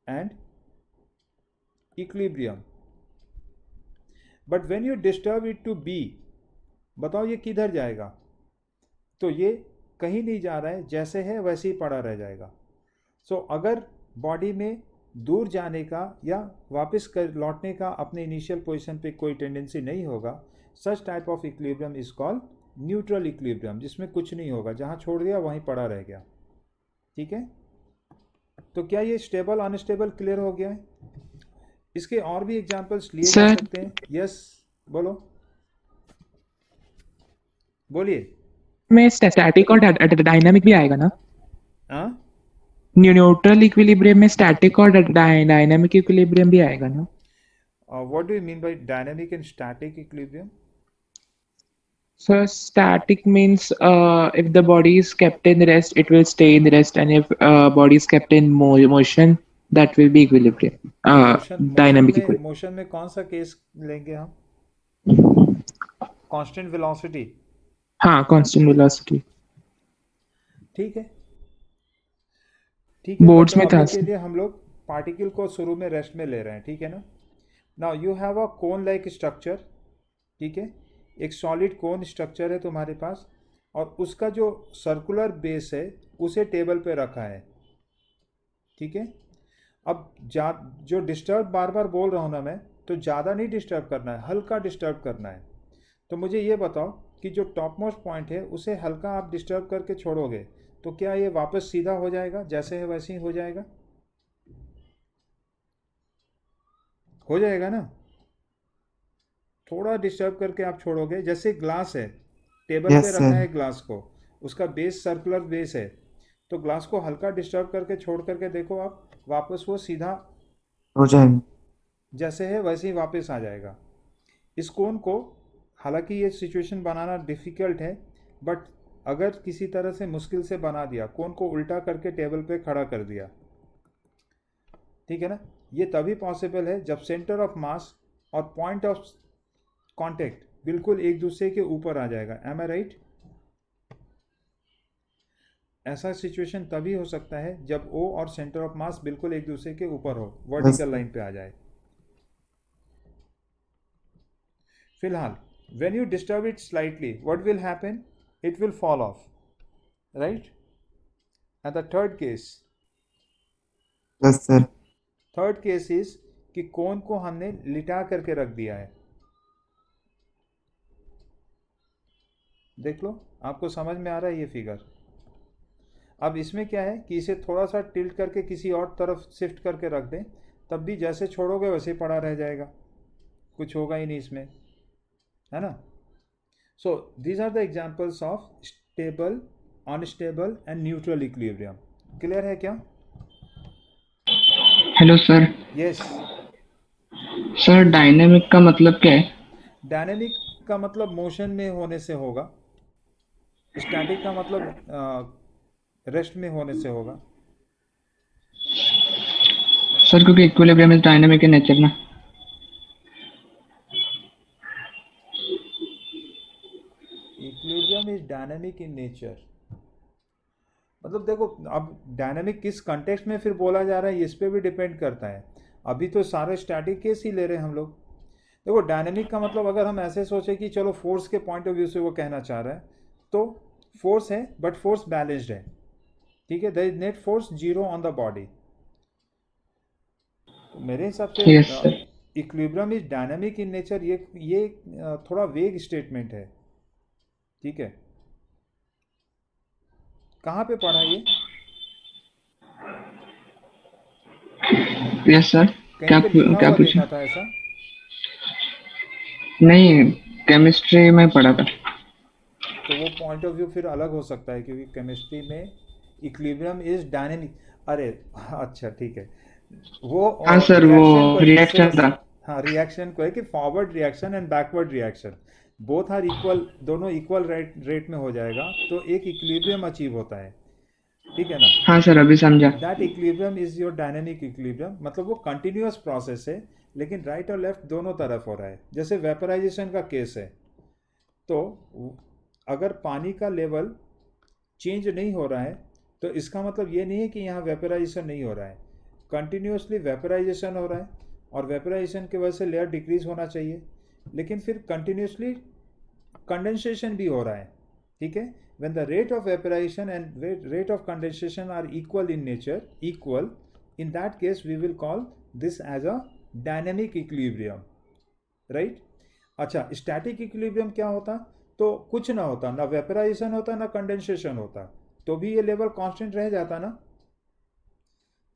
and equilibrium. But when you disturb it to B, बताओ ये किधर जाएगा? तो ये कहीं नहीं जा रहा है, जैसे है वैसे ही पड़ा रह जाएगा. सो अगर बॉडी में दूर जाने का या वापस कर लौटने का अपने इनिशियल पोजीशन पे कोई टेंडेंसी नहीं होगा, such type of equilibrium is called neutral equilibrium, जिसमें कुछ नहीं होगा, जहाँ छोड़ दिया वहीं पड़ा रह गया. ठीक है. तो क्या ये स्टेबल अनस्टेबल क्लियर हो गया है? इसके और भी एग्जांपल्स लिए जा सकते हैं. यस, बोलो, बोलिए. में स्टैटिक और डायनामिक भी आएगा ना? हाँ, न्यूट्रल इक्विलिब्रियम में स्टैटिक और डायनामिक इक्विलिब्रियम भी आएगा ना? What do you mean by dynamic and static equilibrium? So static means if the body is kept in rest, it will stay in rest, and if body is kept in motion, that will be equilibrium. Motion motion Dynamic में equilibrium. Motion में कौन सा case लेंगे हम? Constant velocity. हाँ, constant velocity. ठीक है, ठीक है, बट बोर्ड्स में था. अभी के लिए हम लोग पार्टिकल को शुरू में रेस्ट में ले रहे हैं, ठीक है ना? Now you have a cone like structure, ठीक है, एक सॉलिड कोन स्ट्रक्चर है तुम्हारे पास, और उसका जो सर्कुलर बेस है उसे टेबल पे रखा है, ठीक है। अब जो डिस्टर्ब बार बार बोल रहा हूँ ना मैं, तो ज़्यादा नहीं डिस्टर्ब करना है, हल्का डिस्टर्ब करना है। तो मुझे ये बताओ कि जो टॉप मोस्ट पॉइंट है उसे हल्का आप डिस्टर्ब करके छोड़ोगे तो क्या ये वापस सीधा हो जाएगा? जैसे है वैसे ही हो जाएगा? हो जाएगा ना? थोड़ा डिस्टर्ब करके आप छोड़ोगे, जैसे ग्लास है, टेबल पे यस रखा सर, है ग्लास को, उसका बेस सर्कुलर बेस है, तो ग्लास को हल्का डिस्टर्ब करके छोड़ करके देखो आप, वापस वो सीधा हो जाएगा। जैसे है वैसे ही वापस आ जाएगा। इस कोन को, हालांकि ये सिचुएशन बनाना डिफ़िकल्ट है, बट अगर किसी तरह से मुश्किल से बना दिया, कोन को उल्टा करके टेबल पे खड़ा कर दिया, ठीक है ना, ये तभी पॉसिबल है जब सेंटर ऑफ मास और पॉइंट ऑफ कांटेक्ट बिल्कुल एक दूसरे के ऊपर आ जाएगा। M I right? ऐसा सिचुएशन तभी हो सकता है जब ओ और सेंटर ऑफ मास बिल्कुल एक दूसरे के ऊपर हो, यस वर्टिकल सर, लाइन पे आ जाए। फिलहाल when you disturb it slightly, what will happen? It will fall off, right? And the yes sir, third case is कि कोन को हमने लिटा करके रख दिया है। देख लो, आपको समझ में आ रहा है ये फिगर? अब इसमें क्या है कि इसे थोड़ा सा टिल्ट करके किसी और तरफ शिफ्ट करके रख दें, तब भी जैसे छोड़ोगे वैसे पड़ा रह जाएगा, कुछ होगा ही नहीं इसमें, है ना? So these are the examples of stable, unstable and neutral equilibrium. Clear है क्या? Hello sir. Yes. Sir dynamic का मतलब क्या है? डायनेमिक का मतलब मोशन में होने से होगा, स्टैटिक का मतलब रेस्ट में होने से होगा। सर क्योंकि equilibrium is dynamic in nature ना। Equilibrium is dynamic in nature, मतलब देखो, अब डायनेमिक किस कंटेक्स्ट में फिर बोला जा रहा है इस पे भी डिपेंड करता है। अभी तो सारे स्टैटिक केस ही ले रहे हैं हम लोग। देखो, डायनेमिक का मतलब अगर हम ऐसे सोचे कि चलो फोर्स के पॉइंट ऑफ व्यू से वो कहना चाह रहा है, तो फोर्स है बट फोर्स बैलेंस्ड है, ठीक है, there is net force zero on the body. तो मेरे हिसाब से yes sir. Equilibrium is dynamic in nature, ये थोड़ा वेग स्टेटमेंट है, ठीक है। कहाँ पे पढ़ा ये? Yes sir. कहीं पे लिखा क्या हुआ पूछा? देखा था ऐसा? नहीं, केमिस्ट्री में पढ़ा था। तो वो पॉइंट ऑफ व्यू फिर अलग हो सकता है, क्योंकि केमिस्ट्री में इक्विलिब्रियम इज डायनेमिक। अरे अच्छा, ठीक है, वो हाँ सर, वो रिएक्शन को है, रिएक्शन था। हाँ, रिएक्शन को है कि forward reaction and backward reaction both are equal, दोनों इक्वल रेट में हो जाएगा तो एक इक्विलिब्रियम अचीव होता है, ठीक है ना? हाँ सर, अभी समझा। That equilibrium is your dynamic equilibrium, मतलब वो कंटिन्यूअस प्रोसेस है, लेकिन राइट और लेफ्ट दोनों तरफ हो रहा है। जैसे वेपराइजेशन का केस है, तो अगर पानी का लेवल चेंज नहीं हो रहा है तो इसका मतलब ये नहीं है कि यहाँ वेपराइजेशन नहीं हो रहा है, कंटिन्यूसली वेपराइजेशन हो रहा है, और वेपराइजेशन की वजह से लेयर डिक्रीज होना चाहिए, लेकिन फिर कंटिन्यूसली कंडेंसेशन भी हो रहा है, ठीक है। when the rate of evaporation and rate of condensation are equal in nature, in that case we will call this as a dynamic equilibrium, right? अच्छा, स्टैटिक इक्विलिब्रियम क्या होता? तो कुछ ना होता, ना वेपराइजेशन होता ना कंडेंसेशन होता, तो भी ये लेवल कांस्टेंट रह जाता ना।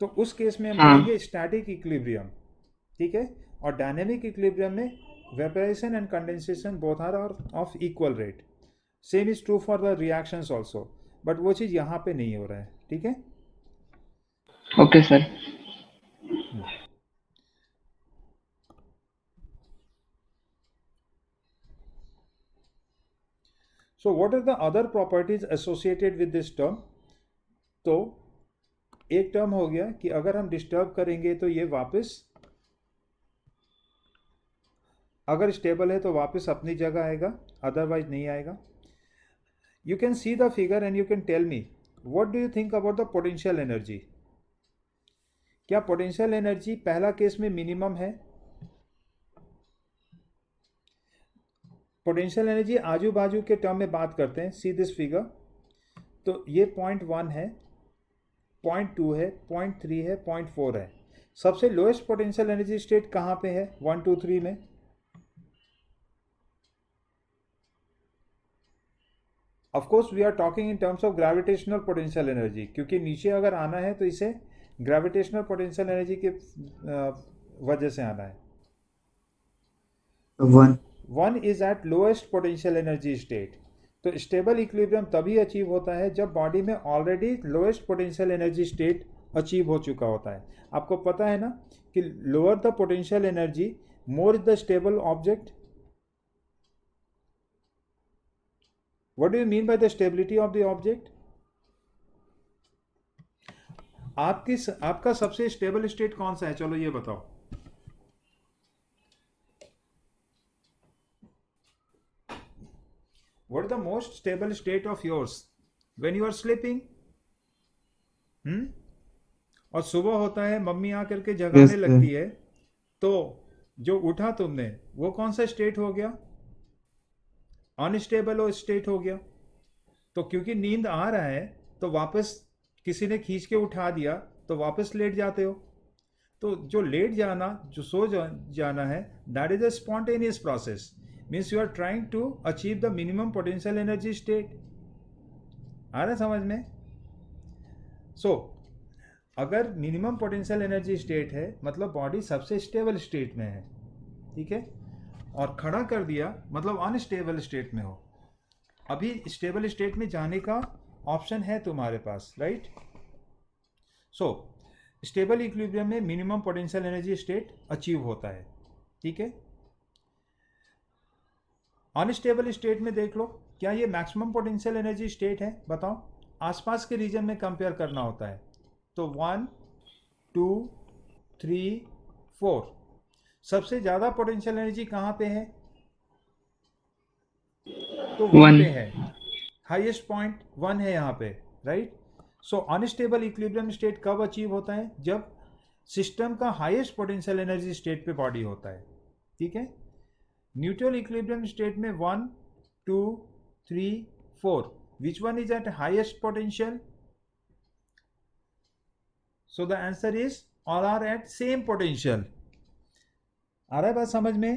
तो उस केस में हम हाँ। कहेंगे स्टैटिक इक्विलिब्रियम, ठीक है। और डायनेमिक इक्विलिब्रियम में vaporisation and condensation both are of equal rate. Same is true for the reactions also, but वो चीज़ यहाँ पे नहीं हो रहा है, ठीक है। Okay sir. So what are the other properties associated with this term? तो एक टर्म हो गया कि अगर हम डिस्टर्ब करेंगे तो ये वापस, अगर स्टेबल है तो वापस अपनी जगह आएगा, अदरवाइज नहीं आएगा. You can see the figure and you can tell me what do you think about the potential energy. क्या पोटेंशियल एनर्जी पहला केस में मिनिमम है? पोटेंशियल एनर्जी आजू बाजू के टर्म में बात करते हैं. See this figure. तो ये 0.1 है, 0.2 है, 0.3 है, 0.4 है. सबसे लोएस्ट पोटेंशियल एनर्जी स्टेट कहाँ पे है 1, 2, 3 में? Of course we are talking in terms of gravitational potential energy, क्योंकि नीचे अगर आना है तो इसे ग्रेविटेशनल पोटेंशियल एनर्जी के वजह से आना है. 1. 1 is eight lowest potential energy state. तो स्टेबल इक्विलिब्रियम तभी अचीव होता है जब बॉडी में already lowest potential energy state achieve हो चुका होता है. आपको पता है ना कि lower the potential energy more is the stable object. What do you mean by the stability of the object? आपका सबसे स्टेबल स्टेट कौन सा है? चलो ये बताओ. What is the most stable state of yours when you are sleeping? और सुबह होता है, मम्मी आकर के जगाने Yes, sir. लगती है, तो जो उठा तुमने वो कौन सा स्टेट हो गया? अनस्टेबल हो स्टेट हो गया. तो क्योंकि नींद आ रहा है तो वापस किसी ने खींच के उठा दिया तो वापस लेट जाते हो. तो जो लेट जाना, जो सो जाना है, that is a spontaneous process. Means you are trying to achieve the minimum potential energy state. आ रहा है समझ में? सो अगर मिनिमम पोटेंशियल एनर्जी स्टेट है मतलब बॉडी सबसे स्टेबल स्टेट में है. ठीक है. और खड़ा कर दिया मतलब अनस्टेबल स्टेट में हो. अभी स्टेबल स्टेट में जाने का ऑप्शन है तुम्हारे पास, राइट? सो स्टेबल इक्विलिब्रियम में minimum potential energy state achieve होता है. ठीक है. अनस्टेबल स्टेट में देख लो, क्या ये मैक्सिमम पोटेंशियल एनर्जी स्टेट है? बताओ. आसपास के रीजन में कंपेयर करना होता है. तो 1, 2, 3, 4 सबसे ज्यादा पोटेंशियल एनर्जी कहाँ पे है? तो 1 पे है. हाईएस्ट पॉइंट 1 है यहाँ पे, राइट? सो अनस्टेबल इक्विलिब्रियम स्टेट कब अचीव होता है? जब सिस्टम का हाईएस्ट पोटेंशियल एनर्जी स्टेट पे बॉडी होता है. ठीक है. न्यूट्रल इक्विलिब्रियम स्टेट में 1, 2, 3, 4 which one is at highest potential? So the answer is all are at same potential. आ रहा है बात समझ में?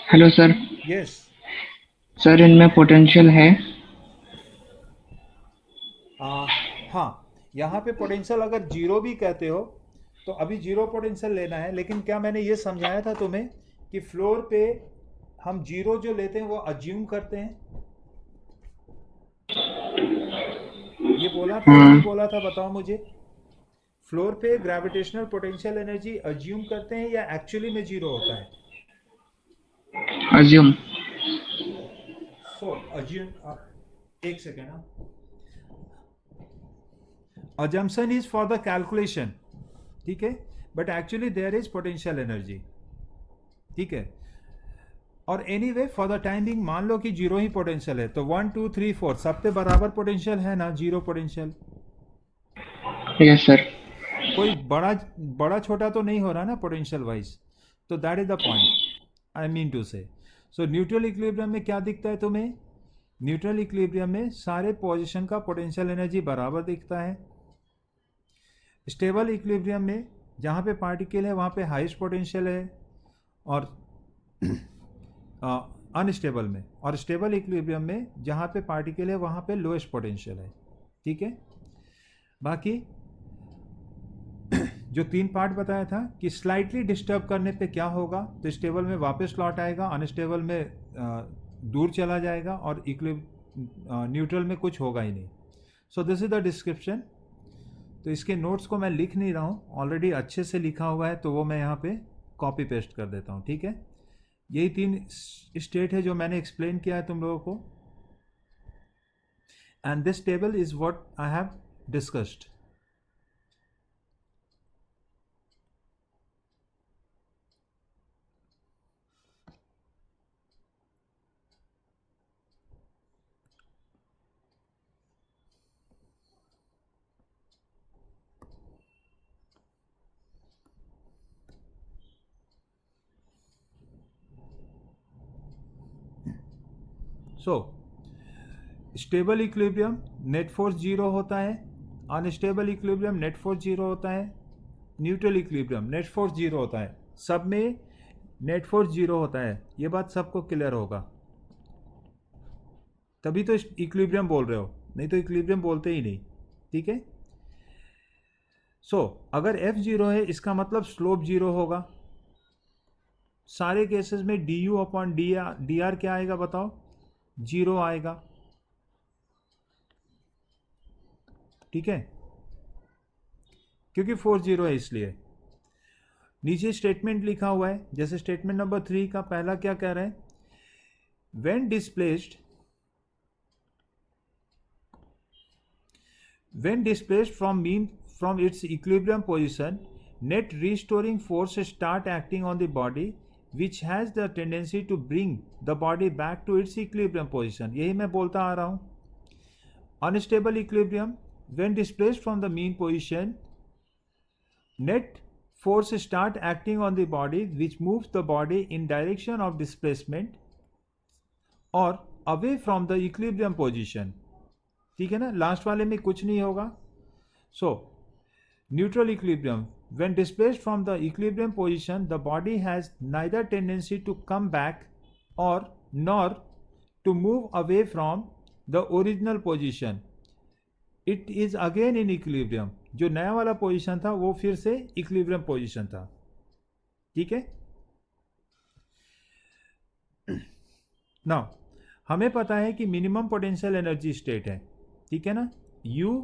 Hello sir. यस. सर इनमें पोटेंशियल है? हाँ, यहाँ पे पोटेंशियल अगर जीरो भी कहते हो तो अभी जीरो पोटेंशियल लेना है. लेकिन क्या मैंने ये समझाया था तुम्हें कि फ्लोर पे हम जीरो जो लेते हैं वो अज्यूम करते हैं? ये बोला था या नहीं बोला था? बताओ मुझे. फ्लोर पे ग्रेविटेशनल पोटेंशियल एनर्जी अज्यूम करते हैं या एक्चुअली में जीरो होता है? अज्यूम. सो अज्यूम, एक second. Assumption is for the calculation. ठीक है. But actually there is potential energy. ठीक है. और anyway for the time being मान लो कि जीरो ही पोटेंशियल है. तो 1, 2, 3, 4 सब पे बराबर पोटेंशियल है ना? Zero potential. Yes sir. कोई बड़ा छोटा तो नहीं हो रहा ना पोटेंशियल वाइज. तो that is the point I mean to say. So neutral equilibrium में क्या दिखता है तुम्हें? न्यूट्रल इक्विलिब्रियम में सारे पोजीशन का पोटेंशियल एनर्जी बराबर दिखता है. स्टेबल इक्विलिब्रियम में जहाँ पे पार्टिकल है वहाँ पे हाईएस्ट पोटेंशियल है, और अनस्टेबल में और स्टेबल इक्विलिब्रियम में जहाँ पे पार्टिकल है वहाँ पे लोएस्ट पोटेंशियल है. ठीक है. बाकी जो 3 पार्ट बताया था कि स्लाइटली डिस्टर्ब करने पे क्या होगा, तो स्टेबल में वापस लौट आएगा, अनस्टेबल में दूर चला जाएगा, और न्यूट्रल में कुछ होगा ही नहीं. सो दिस इज द डिस्क्रिप्शन। तो इसके नोट्स को मैं लिख नहीं रहा हूँ, ऑलरेडी अच्छे से लिखा हुआ है, तो वो मैं यहाँ पे कॉपी पेस्ट कर देता हूँ, ठीक है। यही 3 स्टेट है जो मैंने एक्सप्लेन किया है तुम लोगों को, and this table is what I have discussed. So stable equilibrium net force 0 होता है, अनस्टेबल इक्विलिब्रियम नेट फोर्स 0 होता है, न्यूट्रल इक्विलिब्रियम नेट फोर्स 0 होता है। सब में नेट फोर्स 0 होता है, ये बात सबको क्लियर होगा, तभी तो इक्विलिब्रियम बोल रहे हो, नहीं तो इक्विलिब्रियम बोलते ही नहीं, ठीक है। सो अगर F 0 है इसका मतलब स्लोप 0 होगा। सारे केसेस में du अपॉन डी आर क्या आएगा बताओ? 0 आएगा, ठीक है, क्योंकि फोर्स 0 है इसलिए। नीचे स्टेटमेंट लिखा हुआ है, जैसे स्टेटमेंट नंबर 3 का पहला क्या कह रहे हैं, when displaced from its equilibrium position, net restoring force start acting on the body which has the tendency to bring the body back to its equilibrium position। यही मैं बोलता आ रहा हूं। Unstable equilibrium, when displaced from the mean position, net force start acting on the body which moves the body in direction of displacement or away from the equilibrium position, ठीक है ना। Last वाले में कुछ नहीं होगा। सो neutral equilibrium, when displaced from the equilibrium position, the body has neither tendency to come back or nor to move away from the original position, it is again in equilibrium। जो नया वाला position था वो फिर से equilibrium position था, ठीक है। नाउ हमें पता है कि मिनिमम पोटेंशियल एनर्जी स्टेट है, ठीक है ना। U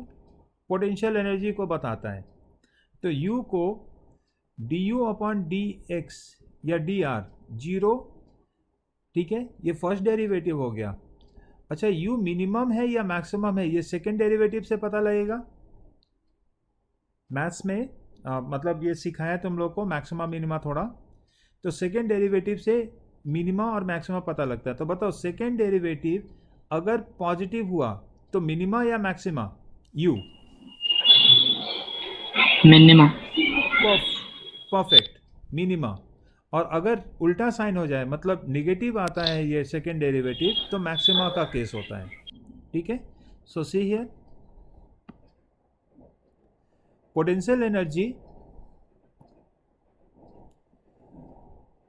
पोटेंशियल एनर्जी को बताता है, तो U को du अपॉन dx या dr 0, ठीक है, ये फर्स्ट डेरिवेटिव हो गया। अच्छा U मिनिमम है या मैक्सिमम है, ये सेकेंड डेरिवेटिव से पता लगेगा। मैथ्स में मतलब ये सिखाया तुम लोग को मैक्सिमा मिनिमा थोड़ा, तो सेकेंड डेरिवेटिव से मिनिमा और मैक्सिमा पता लगता है। तो बताओ सेकेंड डेरिवेटिव अगर पॉजिटिव हुआ तो मिनिमा या maxima? U minima. Perfect, minima. और अगर उल्टा साइन हो जाए मतलब निगेटिव आता है ये सेकेंड डेरिवेटिव, तो मैक्सिमा का केस होता है, ठीक है। So see here, potential energy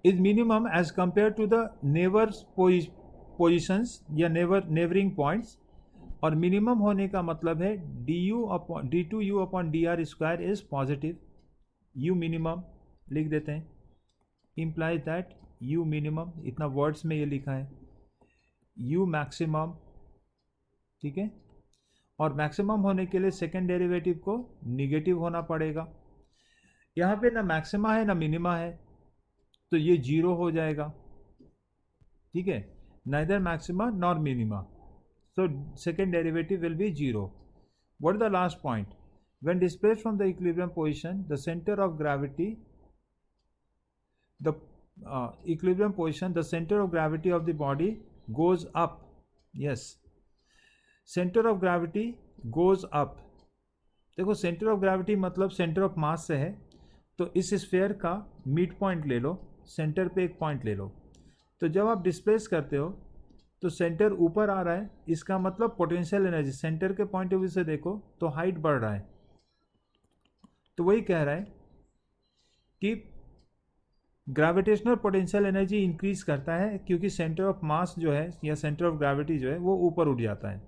is minimum as compare to the neighbours positions या नेबरिंग पॉइंट्स, और मिनिमम होने का मतलब है d2u upon dr square is positive. u minimum लिख देते हैं, implies that u मिनिमम, इतना वर्ड्स में ये लिखा है, u मैक्सिमम, ठीक है। और मैक्सिमम होने के लिए सेकेंड डेरिवेटिव को निगेटिव होना पड़ेगा। यहाँ पे ना मैक्सिमा है ना मिनिमा है, तो ये 0 हो जाएगा, ठीक है, neither maxima nor minima, so second derivative will be 0। What is the last point? When displaced from the equilibrium position, the center of gravity, the equilibrium position, the center of gravity of the body goes up। Yes, center of gravity goes up। देखो center of gravity मतलब center of mass से है, तो इस sphere का mid point ले लो, centre पे एक पॉइंट ले लो। तो जब आप डिस्प्लेस करते हो तो सेंटर ऊपर आ रहा है, इसका मतलब पोटेंशियल एनर्जी सेंटर के पॉइंट ऑफ व्यू से देखो तो हाइट बढ़ रहा है। तो वही कह रहा है कि ग्रेविटेशनल पोटेंशियल एनर्जी इंक्रीज करता है, क्योंकि सेंटर ऑफ मास जो है या सेंटर ऑफ ग्रेविटी जो है वो ऊपर उठ जाता है,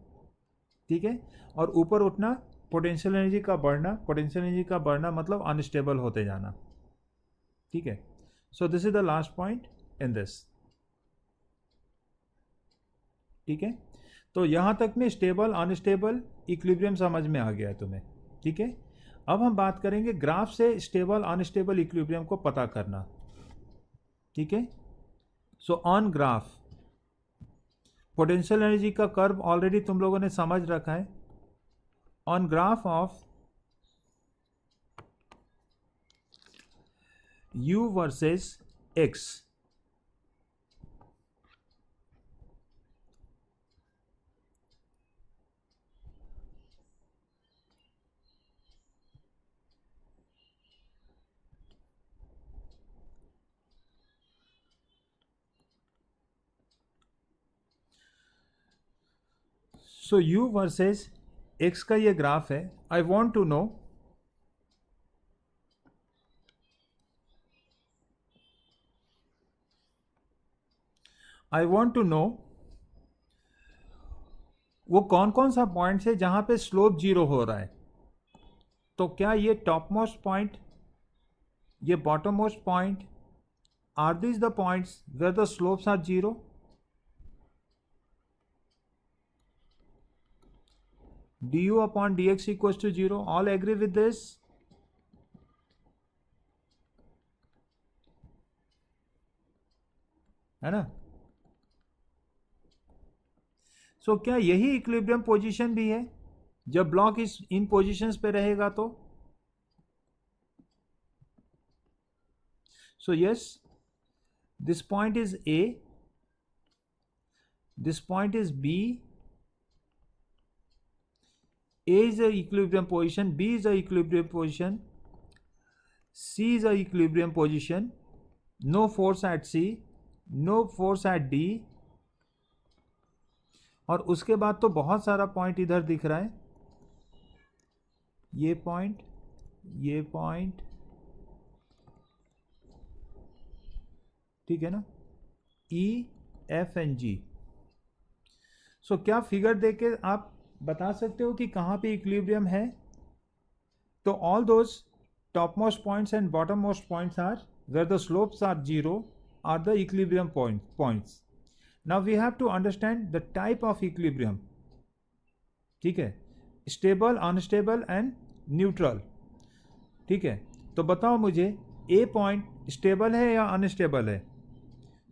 ठीक है। और ऊपर उठना पोटेंशियल एनर्जी का बढ़ना, पोटेंशियल एनर्जी का बढ़ना मतलब अनस्टेबल होते जाना, ठीक है। So this is the last point in this, ठीक है। तो यहाँ तक में स्टेबल अनस्टेबल इक्विलिब्रियम समझ में आ गया है तुम्हें, ठीक है। अब हम बात करेंगे ग्राफ से स्टेबल अनस्टेबल इक्विलिब्रियम को पता करना, ठीक है। So on graph potential energy का कर्व ऑलरेडी तुम लोगों ने समझ रखा है। On graph of U versus X, so U versus X का ये ग्राफ है। आई वॉन्ट टू नो वो कौन कौन सा पॉइंट है जहां पे स्लोप जीरो हो रहा है। तो क्या ये टॉप मोस्ट पॉइंट, ये bottom most point, are this the points where the slopes are zero? du upon dx equals to 0, all agree with this? है ना? सो क्या यही इक्विलिब्रियम पोजीशन भी है जब ब्लॉक इस इन पोजीशंस पे रहेगा? तो so yes, this point is A, this point is B, A is the equilibrium position, B is the equilibrium position, C is the equilibrium position, no force at C, no force at D, और उसके बाद तो बहुत सारा point इधर दिख रहा है, ये पॉइंट, ये पॉइंट, ठीक है ना, E, F एंड G। सो क्या फिगर देख के आप बता सकते हो कि कहाँ पे इक्विलिब्रियम है? तो all those top most points and bottom most points are where the slopes are zero are the equilibrium points. Now we have to understand the type of equilibrium, ठीक है, स्टेबल, अनस्टेबल एंड न्यूट्रल, ठीक है। तो बताओ मुझे, ए point stable है या unstable है?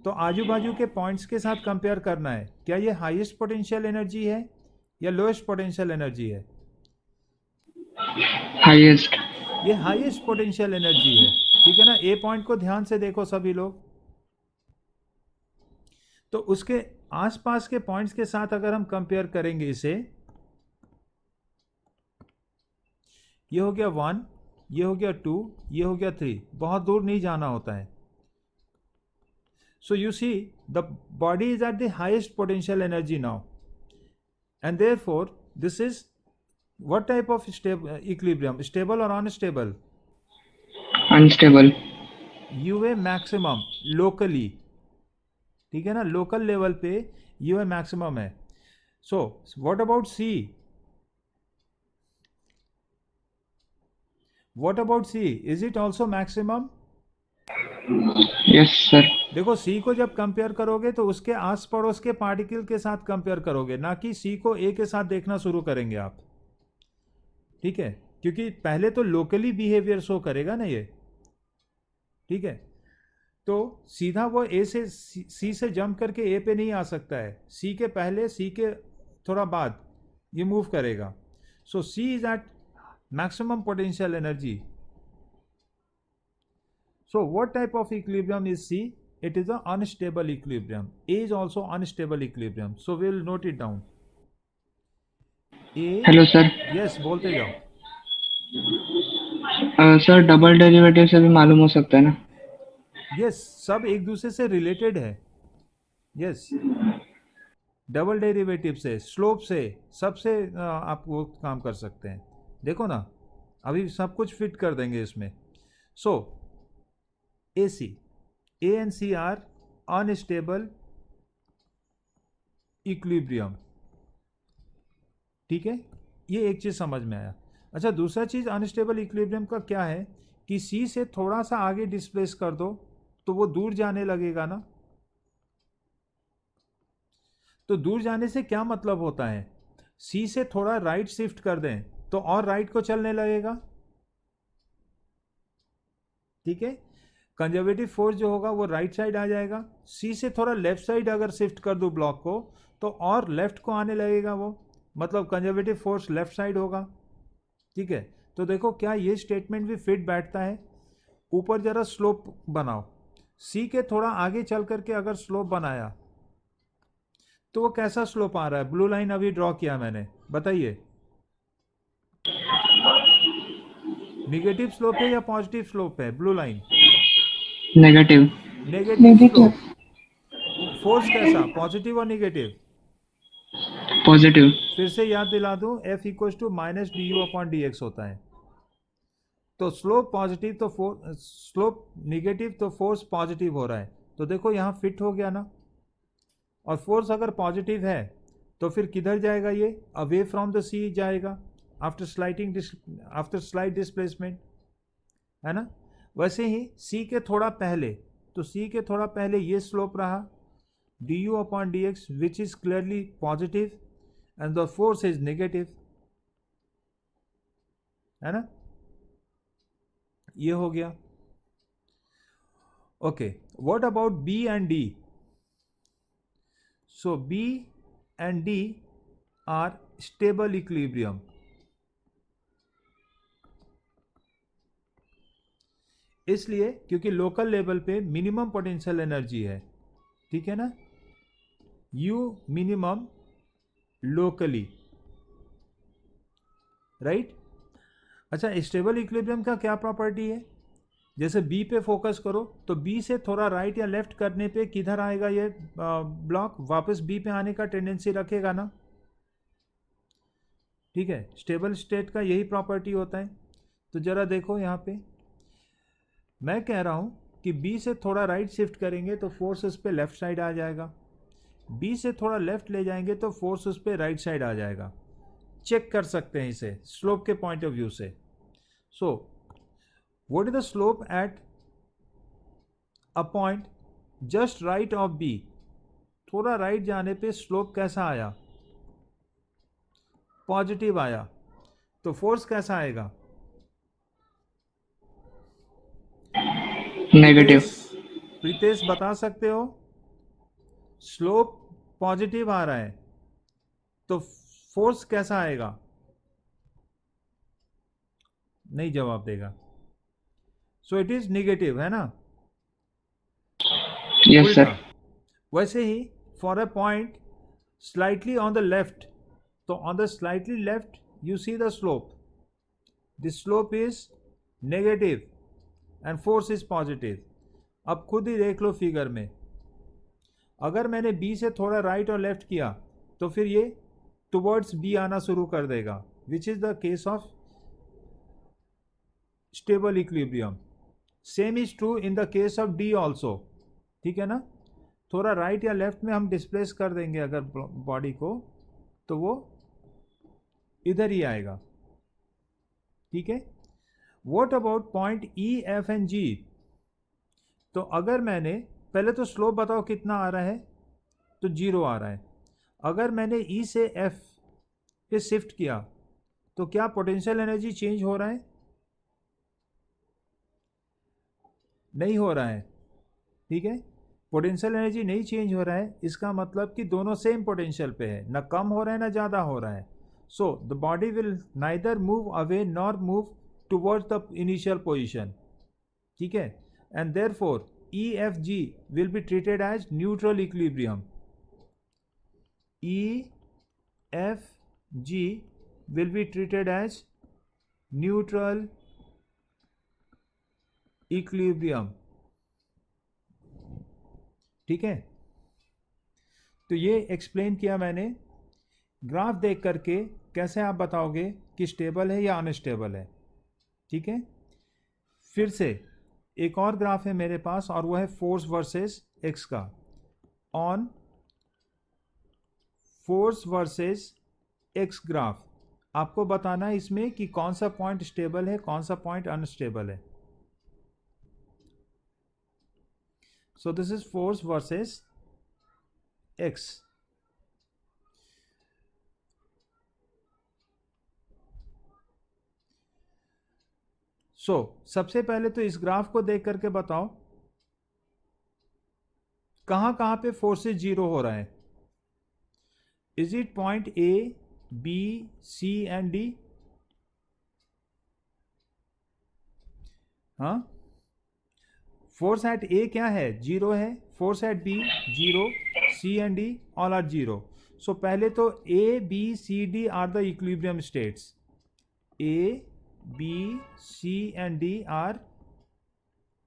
तो आजू बाजू के पॉइंट्स के साथ कंपेयर करना है, क्या ये हाईएस्ट पोटेंशियल एनर्जी है या लोएस्ट पोटेंशियल एनर्जी है? हाईएस्ट। ये हाईएस्ट पोटेंशियल एनर्जी है, ठीक है ना। ए पॉइंट को ध्यान से देखो सभी लोग। तो उसके आसपास के पॉइंट्स के साथ अगर हम कंपेयर करेंगे इसे, ये हो गया 1, ये हो गया 2, ये हो गया 3, बहुत दूर नहीं जाना होता है। So you see the body is at the highest potential energy now, and therefore this is what type of equilibrium, stable or unstable? Unstable. UA maximum locally, ठीक है ना, लोकल लेवल पे UA मैक्सिमम है। So what about C? What about C? Is it also maximum? Yes sir. देखो C को जब compare करोगे तो उसके आस पड़ोस के पार्टिकल के साथ कंपेयर करोगे, ना कि C को A के साथ देखना शुरू करेंगे आप, ठीक है, क्योंकि पहले तो लोकली बिहेवियर शो करेगा ना ये, ठीक है। तो सीधा वो A से C से जंप करके A पे नहीं आ सकता है, C के पहले, C के थोड़ा बाद ये मूव करेगा। So C is at maximum potential energy. So what type of equilibrium is C? It is an unstable equilibrium. A is also unstable equilibrium. So we will note it down. A. Hello sir. Yes, बोलते जाओ। Sir double derivative से भी मालूम हो सकता है ना? Yes, सब एक दूसरे से रिलेटेड है। Yes, डबल डेरिवेटिव से, स्लोप से, सबसे आप वो काम कर सकते हैं। देखो ना, अभी सब कुछ फिट कर देंगे इसमें। So AC, A and C are unstable equilibrium, ठीक है, ये एक चीज समझ में आया। अच्छा, दूसरा चीज अनस्टेबल इक्विलिब्रियम का क्या है कि C से थोड़ा सा आगे डिस्प्लेस कर दो तो वो दूर जाने लगेगा ना। तो दूर जाने से क्या मतलब होता है, सी से थोड़ा राइट शिफ्ट कर दें तो और राइट को चलने लगेगा, ठीक है। कंजर्वेटिव फोर्स जो होगा वो राइट साइड आ जाएगा। सी से थोड़ा लेफ्ट साइड अगर शिफ्ट कर दूं ब्लॉक को तो और लेफ्ट को आने लगेगा वो, मतलब कंजर्वेटिव फोर्स लेफ्ट साइड होगा, ठीक है। तो देखो क्या ये स्टेटमेंट भी फिट बैठता है। ऊपर जरा स्लोप बनाओ, सी के थोड़ा आगे चल करके अगर स्लोप बनाया तो वो कैसा स्लोप आ रहा है, ब्लू लाइन अभी ड्रॉ किया मैंने, बताइए निगेटिव स्लोप है या पॉजिटिव स्लोप है blue line? Negative. Negative slope. Force कैसा, पॉजिटिव और निगेटिव? पॉजिटिव। फिर से याद दिला दूं, F equal to minus d u upon d x होता है। तो स्लोप पॉजिटिव तो स्लोप निगेटिव तो फोर्स पॉजिटिव हो रहा है, तो देखो यहाँ फिट हो गया ना। और फोर्स अगर पॉजिटिव है तो फिर किधर जाएगा, ये अवे फ्रॉम द सी जाएगा आफ्टर स्लाइड डिस्प्लेसमेंट, है ना। वैसे ही सी के थोड़ा पहले, तो सी के थोड़ा पहले ये स्लोप रहा d u upon d x which is clearly positive and the force is negative, है ना, ये हो गया। Okay, what about B and D? So B and D are stable equilibrium. इसलिए क्योंकि लोकल लेवल पे मिनिमम पोटेंशियल एनर्जी है, ठीक है ना, यू मिनिमम लोकली, राइट। अच्छा, स्टेबल इक्विलिब्रियम का क्या प्रॉपर्टी है, जैसे बी पे फोकस करो तो बी से थोड़ा राइट या लेफ्ट करने पे किधर आएगा ये ब्लॉक, वापस बी पे आने का टेंडेंसी रखेगा ना, ठीक है। स्टेबल स्टेट का यही प्रॉपर्टी होता है। तो जरा देखो यहाँ पे मैं कह रहा हूँ कि बी से थोड़ा राइट शिफ्ट करेंगे तो फोर्स उस पर लेफ्ट साइड आ जाएगा, बी से थोड़ा लेफ्ट ले जाएंगे तो फोर्स उस पर राइट साइड आ जाएगा। चेक कर सकते हैं इसे स्लोप के पॉइंट ऑफ व्यू से। So what is the slope at a point just right of B? थोड़ा राइट जाने पे स्लोप कैसा आया, पॉजिटिव आया। तो फोर्स कैसा आएगा, नेगेटिव। प्रीतेश बता सकते हो? स्लोप पॉजिटिव आ रहा है तो फोर्स कैसा आएगा? नहीं जवाब देगा। सो इट इज नेगेटिव, है ना। Yes sir. वैसे ही for a point slightly on the left, तो on the slightly left you see the slope, the slope is negative and force is positive. अब खुद ही देख लो फिगर में, अगर मैंने बी से थोड़ा राइट और लेफ्ट किया तो फिर ये टुवर्ड्स बी आना शुरू कर देगा, which is the case of stable equilibrium. Same is true in the case of D also, ठीक है ना। थोड़ा राइट या लेफ्ट में हम डिस्प्लेस कर देंगे अगर बॉडी को तो वो इधर ही आएगा, ठीक है। What about point E F and G? तो अगर मैंने पहले तो स्लोप बताओ कितना आ रहा है, तो 0 आ रहा है। अगर मैंने ई से एफ पे शिफ्ट किया तो क्या पोटेंशियल एनर्जी चेंज हो रहा है? नहीं हो रहा है, ठीक है। पोटेंशियल एनर्जी नहीं चेंज हो रहा है, इसका मतलब कि दोनों सेम पोटेंशियल पे है, ना कम हो रहा है ना ज़्यादा हो रहा है। So the body will neither move away nor move towards the initial position, ठीक है। And therefore EFG will be treated as neutral equilibrium. EFG will be treated as neutral equilibrium, ठीक है। तो ये एक्सप्लेन किया मैंने। ग्राफ देख करके कैसे आप बताओगे कि स्टेबल है या अनस्टेबल है, ठीक है। फिर से एक और ग्राफ है मेरे पास और वो है फोर्स वर्सेस एक्स का। On force versus x graph आपको बताना है इसमें कि कौन सा पॉइंट स्टेबल है कौन सा पॉइंट अनस्टेबल है। So this is force versus x, सबसे पहले तो इस ग्राफ को देख करके बताओ कहां कहां पे फोर्सेस जीरो हो रहा है. Is it point A, B, C and D? हाँ, फोर्स एट ए क्या है? जीरो है. Force at B zero. C and D all are zero. So पहले तो A, B, C, D are the equilibrium states. A, B, C and D are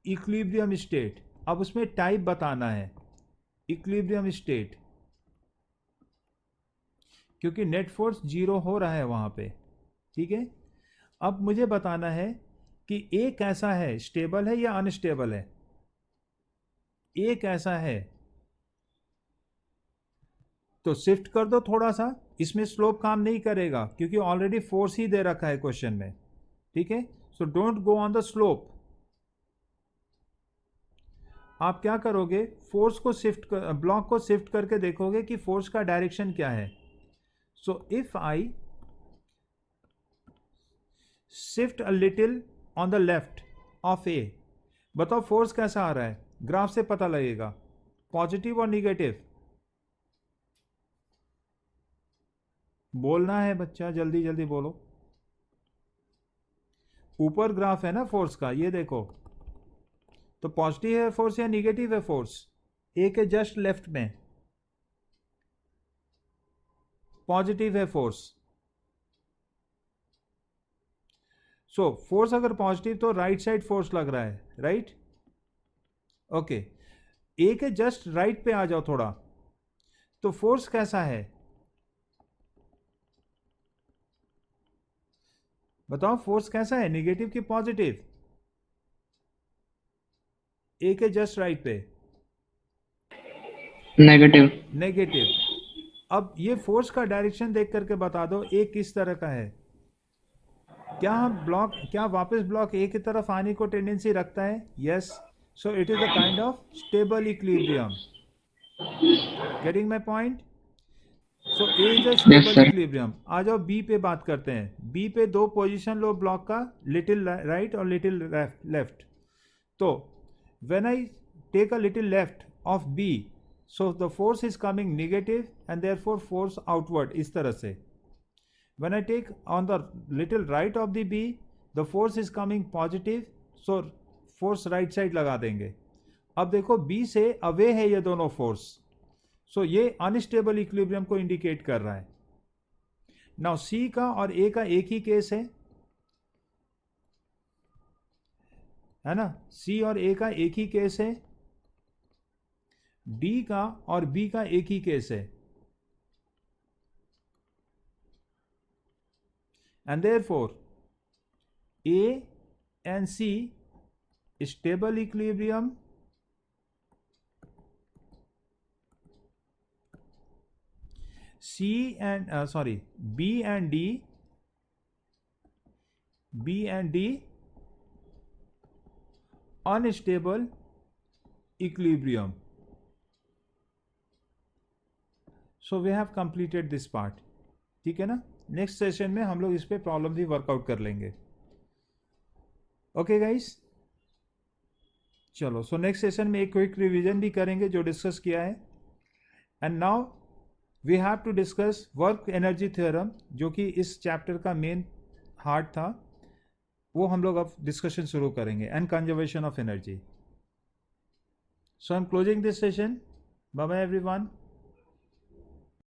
equilibrium state. अब उसमें type बताना है, equilibrium state, क्योंकि net force zero हो रहा है वहां पे. ठीक है. अब मुझे बताना है कि ए कैसा है, स्टेबल है या अनस्टेबल है. ए कैसा है तो शिफ्ट कर दो थोड़ा सा. इसमें स्लोप काम नहीं करेगा क्योंकि ऑलरेडी फोर्स ही दे रखा है क्वेश्चन में. ठीक है. So don't go on the slope. आप क्या करोगे, फोर्स को शिफ्ट कर, ब्लॉक को शिफ्ट करके देखोगे कि फोर्स का डायरेक्शन क्या है. So if I shift a little on the left of A, बताओ फोर्स कैसा आ रहा है. ग्राफ से पता लगेगा, पॉजिटिव और निगेटिव. बोलना है बच्चा, जल्दी जल्दी बोलो. ऊपर ग्राफ है ना फोर्स का, ये देखो. तो पॉजिटिव है फोर्स या निगेटिव है फोर्स? ए के जस्ट लेफ्ट में पॉजिटिव है फोर्स. सो फोर्स अगर पॉजिटिव तो राइट साइड फोर्स लग रहा है, राइट. ओके. ए के जस्ट राइट पे आ जाओ थोड़ा. तो फोर्स कैसा है बताओ. फोर्स कैसा है, निगेटिव कि पॉजिटिव? ए के जस्ट राइट पे नेगेटिव. नेगेटिव. अब ये फोर्स का डायरेक्शन देख करके बता दो ए किस तरह का है. क्या वापस ब्लॉक ए की तरफ आने को टेंडेंसी रखता है? Yes. So it is a kind of stable equilibrium. Getting my point? So A is a stable sir. Equilibrium. आ जाओ बी पे बात करते हैं. बी पे दो पोजीशन लो ब्लॉक का, लिटिल राइट और लिटिल लेफ्ट. तो when I take a little left of B, so the force is coming negative and therefore force outward इस तरह से. When I take on the little right of the B, the force is coming positive, so force right side लगा देंगे. अब देखो B से away है ये दोनों फोर्स, सो ये अनस्टेबल इक्विलिब्रियम को इंडिकेट कर रहा है. नाउ C का और A का एक ही केस है ना. सी और ए का एक ही केस है. डी का और बी का एक ही केस है. And therefore A and C stable equilibrium, C and B and D unstable equilibrium. So we have completed this part. ठीक है ना. नेक्स्ट सेशन में हम लोग इस पे प्रॉब्लम भी वर्कआउट कर लेंगे. ओके गाइस, चलो. सो नेक्स्ट सेशन में एक क्विक रिवीजन भी करेंगे जो डिस्कस किया है. And now we have to discuss work energy theorem, जो कि इस चैप्टर का मेन हार्ट था. वो हम लोग अब डिस्कशन शुरू करेंगे. And conservation of energy. So I am closing this session. Bye bye everyone.